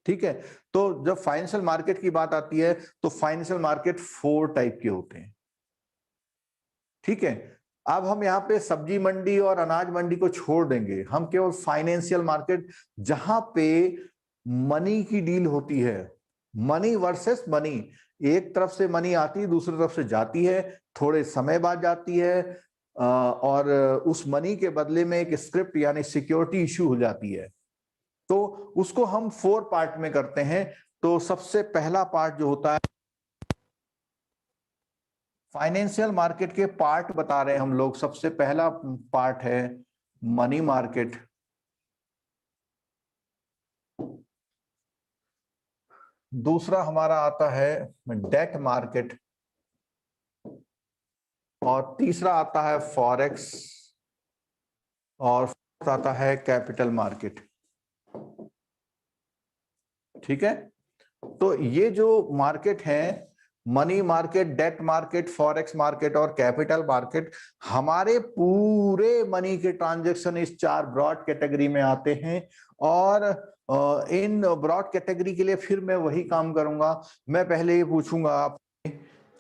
ठीक है। तो जब फाइनेंशियल मार्केट की बात आती है तो फाइनेंशियल मार्केट 4 टाइप के होते हैं, ठीक है। अब हम यहाँ पे सब्जी मंडी और अनाज मंडी को छोड़ देंगे, हम केवल फाइनेंशियल मार्केट जहां पे मनी की डील होती है, मनी वर्सेस मनी, एक तरफ से मनी आती है, दूसरी तरफ से जाती है, थोड़े समय बाद जाती है, और उस मनी के बदले में एक स्क्रिप्ट यानी सिक्योरिटी इश्यू हो जाती है। तो उसको हम 4 पार्ट में करते हैं। तो सबसे पहला पार्ट जो होता है, फाइनेंशियल मार्केट के पार्ट बता रहे हैं हम लोग। सबसे पहला पार्ट है मनी मार्केट, दूसरा हमारा आता है डेट मार्केट, और तीसरा आता है फॉरेक्स, और फोर्थ आता है कैपिटल मार्केट, ठीक है। तो ये जो मार्केट है, money market, debt market, forex market और कैपिटल मार्केट, हमारे पूरे मनी के ट्रांजैक्शन इस 4 ब्रॉड कैटेगरी में आते हैं। और इन ब्रॉड कैटेगरी के लिए फिर मैं वही काम करूंगा। मैं पहले ये पूछूंगा,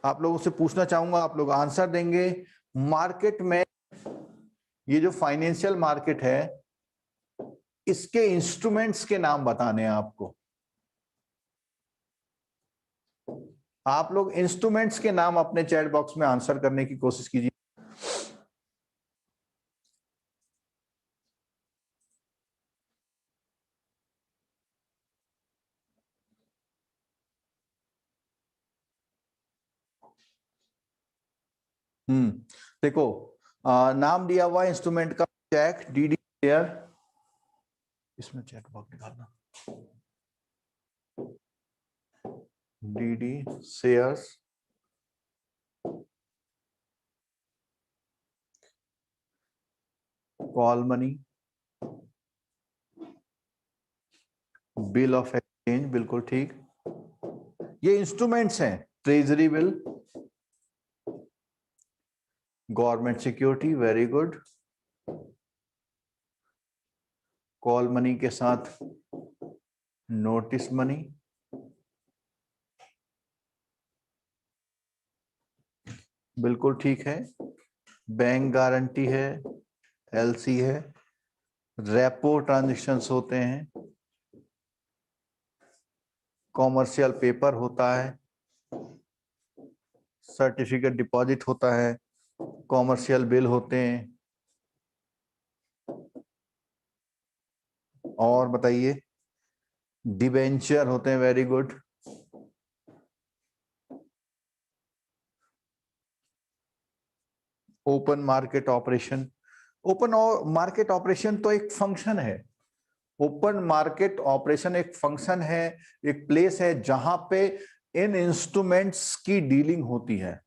आप लोगों से पूछना चाहूंगा, आप लोग आंसर देंगे। मार्केट में ये जो फाइनेंशियल मार्केट है, इसके इंस्ट्रूमेंट्स के नाम बताने हैं आपको। आप लोग इंस्ट्रूमेंट्स के नाम अपने चैट बॉक्स में आंसर करने की कोशिश कीजिए। देखो, नाम दिया हुआ इंस्ट्रूमेंट का, चेक, डीडी, शेयर, इसमें चैट बॉक्स निकालना, DD, shares, call money, bill of exchange, बिल्कुल ठीक, ये इंस्ट्रूमेंट्स हैं। Treasury bill, government security, very good, call money के साथ नोटिस मनी, बिल्कुल ठीक है, बैंक गारंटी है, एलसी है, रेपो ट्रांजैक्शंस होते हैं, कॉमर्शियल पेपर होता है, सर्टिफिकेट डिपॉजिट होता है, कॉमर्शियल बिल होते हैं, और बताइए, डिबेंचर होते हैं, very good, open market operation. Open market operation तो एक फंक्शन है। ओपन मार्केट ऑपरेशन एक फंक्शन है, एक प्लेस है जहां पे इन इंस्ट्रूमेंट्स की डीलिंग होती है।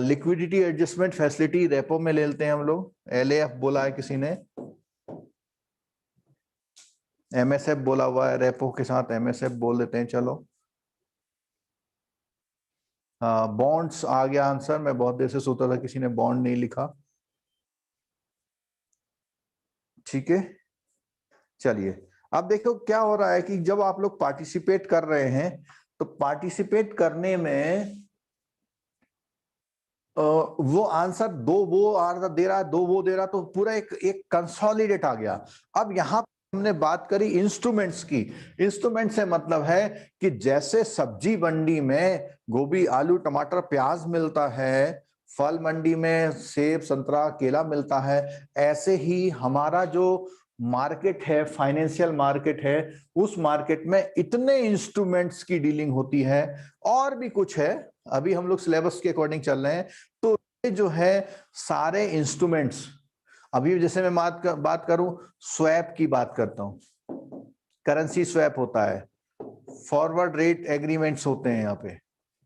लिक्विडिटी एडजस्टमेंट फैसिलिटी रेपो में ले लेते हैं हम लोग, एलएएफ बोला है किसी ने, एमएसएफ बोला हुआ है, रेपो के साथ एमएसएफ बोल देते हैं, चलो। बॉन्ड्स आ गया आंसर, मैं बहुत देर से सोचा था किसी ने बॉन्ड नहीं लिखा, ठीक है। चलिए, अब देखो क्या हो रहा है कि जब आप लोग पार्टिसिपेट कर रहे हैं, तो पार्टिसिपेट करने में वो आंसर दो वो दे रहा है, दो वो दे रहा, तो पूरा एक कंसोलिडेट आ गया। अब यहाँ हमने बात करी इंस्ट्रूमेंट्स की। इंस्ट्रूमेंट से मतलब है कि जैसे सब्जी मंडी में गोभी, आलू, टमाटर, प्याज मिलता है, फल मंडी में सेब, संतरा, केला मिलता है, ऐसे ही हमारा जो मार्केट है, फाइनेंशियल मार्केट है, उस मार्केट में इतने इंस्ट्रूमेंट्स की डीलिंग होती है। और भी कुछ है, अभी हम लोग सिलेबस के अकॉर्डिंग चल रहे हैं। तो ये जो है सारे इंस्ट्रूमेंट्स, अभी जैसे मैं बात करूं, स्वैप की बात करता हूं, करेंसी स्वैप होता है, फॉरवर्ड रेट एग्रीमेंट्स होते हैं यहाँ पे,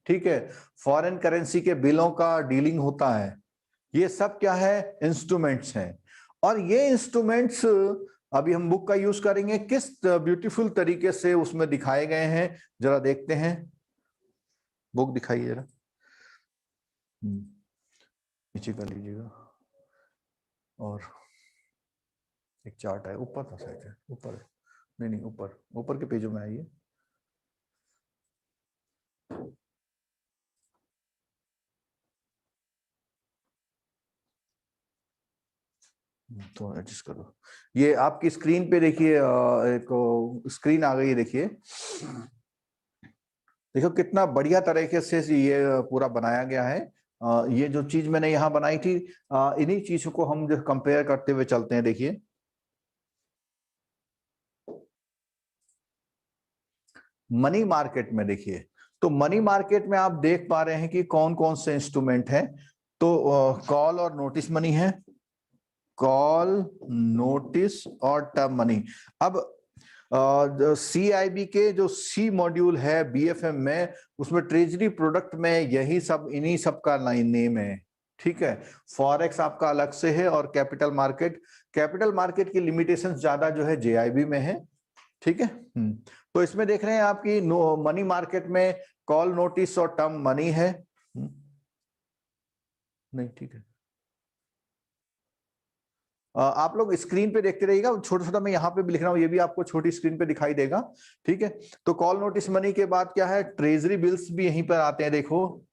ठीक है, फॉरेन करेंसी के बिलों का डीलिंग होता है, ये सब क्या है, इंस्ट्रूमेंट्स हैं। और ये इंस्ट्रूमेंट्स अभी हम बुक का यूज करेंगे, किस ब्यूटीफुल तरीके से उसमें दिखाए गए हैं, जरा देखते हैं। बुक दिखाइए जरा, नीचे कर लीजिएगा, और एक चार्ट है ऊपर था शायद, है ऊपर है, नहीं ऊपर, ऊपर के पेजों में आइए। तो एडजस्ट करो, ये आपकी स्क्रीन पे देखिए, एक स्क्रीन आ गई है, देखिए देखो कितना बढ़िया तरीके से ये पूरा बनाया गया है। ये जो चीज मैंने यहाँ बनाई थी, इन्हीं चीजों को हम जो कंपेयर करते हुए चलते हैं। देखिए मनी मार्केट में, देखिए तो मनी मार्केट में आप देख पा रहे हैं कि कौन कौन से इंस्ट्रूमेंट हैं। तो कॉल और नोटिस मनी है, कॉल, नोटिस और टर्म मनी। अब CIB के जो C मॉड्यूल है BFM में, उसमें ट्रेजरी प्रोडक्ट में यही सब, इन्हीं सब का नेम है, ठीक है। फॉरेक्स आपका अलग से है, और कैपिटल मार्केट की लिमिटेशंस ज्यादा जो है JIB में है, ठीक है। तो इसमें देख रहे हैं आपकी मनी मार्केट में कॉल, नोटिस और टर्म मनी है। नहीं, ठीक है, आप लोग स्क्रीन पे देखते रहिएगा, छोटा छोटा मैं यहाँ पे भी लिख रहा हूँ, ये भी आपको छोटी स्क्रीन पे दिखाई देगा, ठीक है। तो कॉल, नोटिस, मनी के बाद क्या है, ट्रेजरी बिल्स भी यहीं पर आते हैं, देखो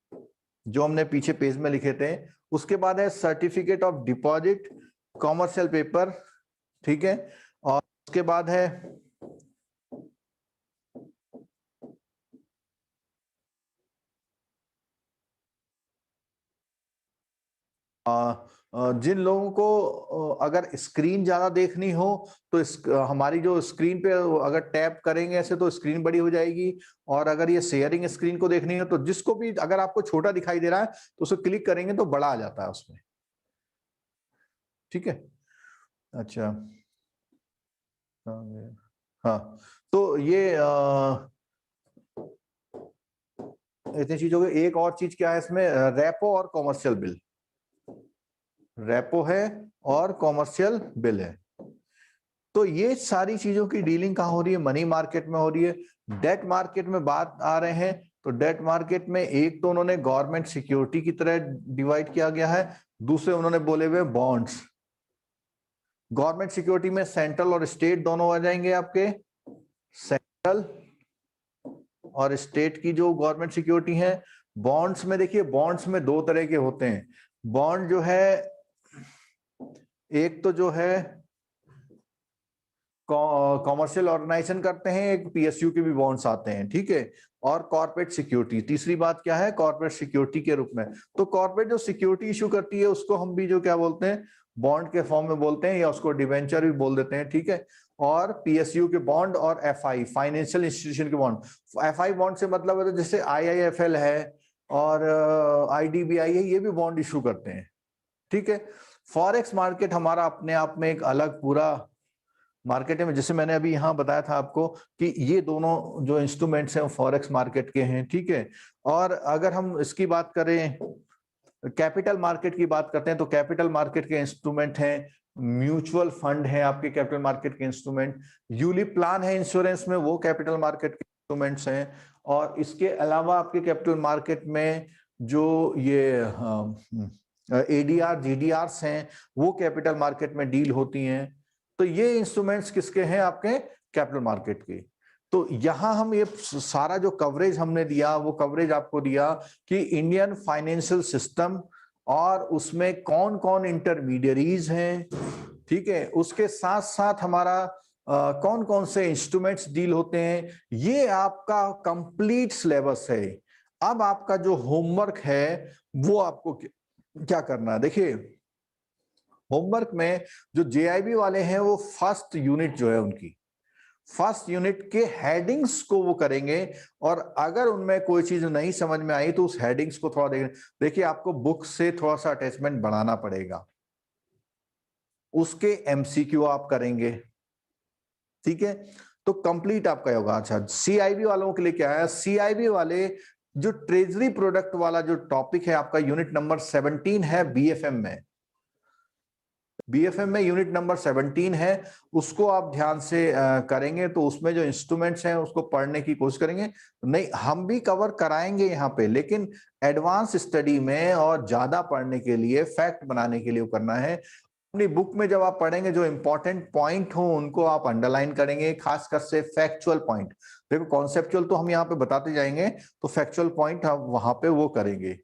जो हमने पीछे पेज में लिखे थे। उसके बाद है certificate of deposit, commercial paper, ठीक है। और उसके बाद है जिन लोगों को अगर स्क्रीन ज्यादा देखनी हो तो हमारी जो स्क्रीन पे अगर टैप करेंगे ऐसे तो स्क्रीन बड़ी हो जाएगी, और अगर ये शेयरिंग स्क्रीन को देखनी हो तो जिसको भी, अगर आपको छोटा दिखाई दे रहा है तो उसे क्लिक करेंगे तो बड़ा आ जाता है उसमें, ठीक है। अच्छा, हाँ, तो ये इतनी चीज हो गई। एक और चीज क्या है इसमें, रेपो और कॉमर्शियल बिल, रेपो है और कॉमर्शियल बिल है। तो ये सारी चीजों की डीलिंग कहाँ हो रही है, मनी मार्केट में हो रही है। डेट मार्केट में बात आ रहे हैं, तो डेट मार्केट में एक तो उन्होंने गवर्नमेंट सिक्योरिटी की तरह डिवाइड किया गया है, दूसरे उन्होंने बोले हुए बॉन्ड्स। गवर्नमेंट सिक्योरिटी में सेंट्रल और स्टेट दोनों आ जाएंगे आपके, सेंट्रल और स्टेट की जो गवर्नमेंट सिक्योरिटी है। बॉन्ड्स में देखिए, बॉन्ड्स में दो तरह के होते हैं। बॉन्ड जो है, एक तो जो है कॉमर्शियल ऑर्गेनाइजेशन करते हैं, एक PSU के भी बॉन्ड्स आते हैं, ठीक है। और कॉर्पोरेट सिक्योरिटी, तीसरी बात क्या है, कॉर्पोरेट सिक्योरिटी के रूप में। तो कॉर्पोरेट जो सिक्योरिटी इशू करती है उसको हम भी जो क्या बोलते हैं, बॉन्ड के फॉर्म में बोलते हैं, या उसको डिवेंचर भी बोल देते हैं, ठीक है। और PSU के बॉन्ड और FI, फाइनेंशियल इंस्टीट्यूशन के बॉन्ड। FI बॉन्ड से मतलब है तो जैसे IIFL है और IDBI है, ये भी बॉन्ड इशू करते हैं, ठीक है। फॉरेक्स मार्केट हमारा अपने आप में एक अलग पूरा मार्केट है, जैसे मैंने अभी यहाँ बताया था आपको कि ये दोनों जो इंस्ट्रूमेंट्स हैं वो फॉरेक्स मार्केट के हैं, ठीक है। और अगर हम इसकी बात करें, कैपिटल मार्केट की बात करते हैं, तो कैपिटल मार्केट के इंस्ट्रूमेंट हैं, म्यूचुअल फंड है आपके कैपिटल मार्केट के इंस्ट्रूमेंट, यूलिप प्लान है इंश्योरेंस में, वो कैपिटल मार्केट के इंस्ट्रूमेंट्स हैं। और इसके अलावा आपके कैपिटल मार्केट में जो ये ADR GDRs हैं, वो कैपिटल मार्केट में डील होती हैं। तो ये इंस्ट्रूमेंट्स किसके हैं, आपके कैपिटल मार्केट के। तो यहां हम ये सारा जो कवरेज हमने दिया, वो कवरेज आपको दिया कि इंडियन फाइनेंशियल सिस्टम और उसमें कौन कौन इंटरमीडियरीज हैं, ठीक है। उसके साथ साथ हमारा कौन कौन से इंस्ट्रूमेंट्स डील होते हैं, ये आपका कंप्लीट सिलेबस है। अब आपका जो होमवर्क है वो आपको क्या करना है, देखिए होमवर्क में जो JIB वाले हैं वो फर्स्ट यूनिट जो है उनकी फर्स्ट यूनिट के हेडिंग्स को वो करेंगे, और अगर उनमें कोई चीज नहीं समझ में आई तो उस हेडिंग्स को थोड़ा देखिए आपको बुक से थोड़ा सा अटैचमेंट बढ़ाना पड़ेगा, उसके एमसीक्यू आप करेंगे, ठीक है। तो कंप्लीट आपका होगा। अच्छा, सीआईबी वालों के लिए क्या है, सीआईबी वाले जो ट्रेजरी प्रोडक्ट वाला जो टॉपिक है आपका यूनिट नंबर 17 है बीएफएम में। बीएफएम में यूनिट नंबर 17 है, उसको आप ध्यान से करेंगे तो उसमें जो इंस्ट्रूमेंट्स हैं उसको पढ़ने की कोशिश करेंगे। नहीं, हम भी कवर कराएंगे यहाँ पे, लेकिन एडवांस स्टडी में और ज्यादा पढ़ने के लिए, फैक्ट बनाने के लिए करना है। अपनी बुक में जब आप पढ़ेंगे जो इंपॉर्टेंट पॉइंट हो उनको आप अंडरलाइन करेंगे, खासकर से फैक्चुअल पॉइंट। देखो कॉन्सेप्चुअल तो हम यहाँ पे बताते जाएंगे, तो फैक्चुअल पॉइंट हम वहां पे वो करेंगे।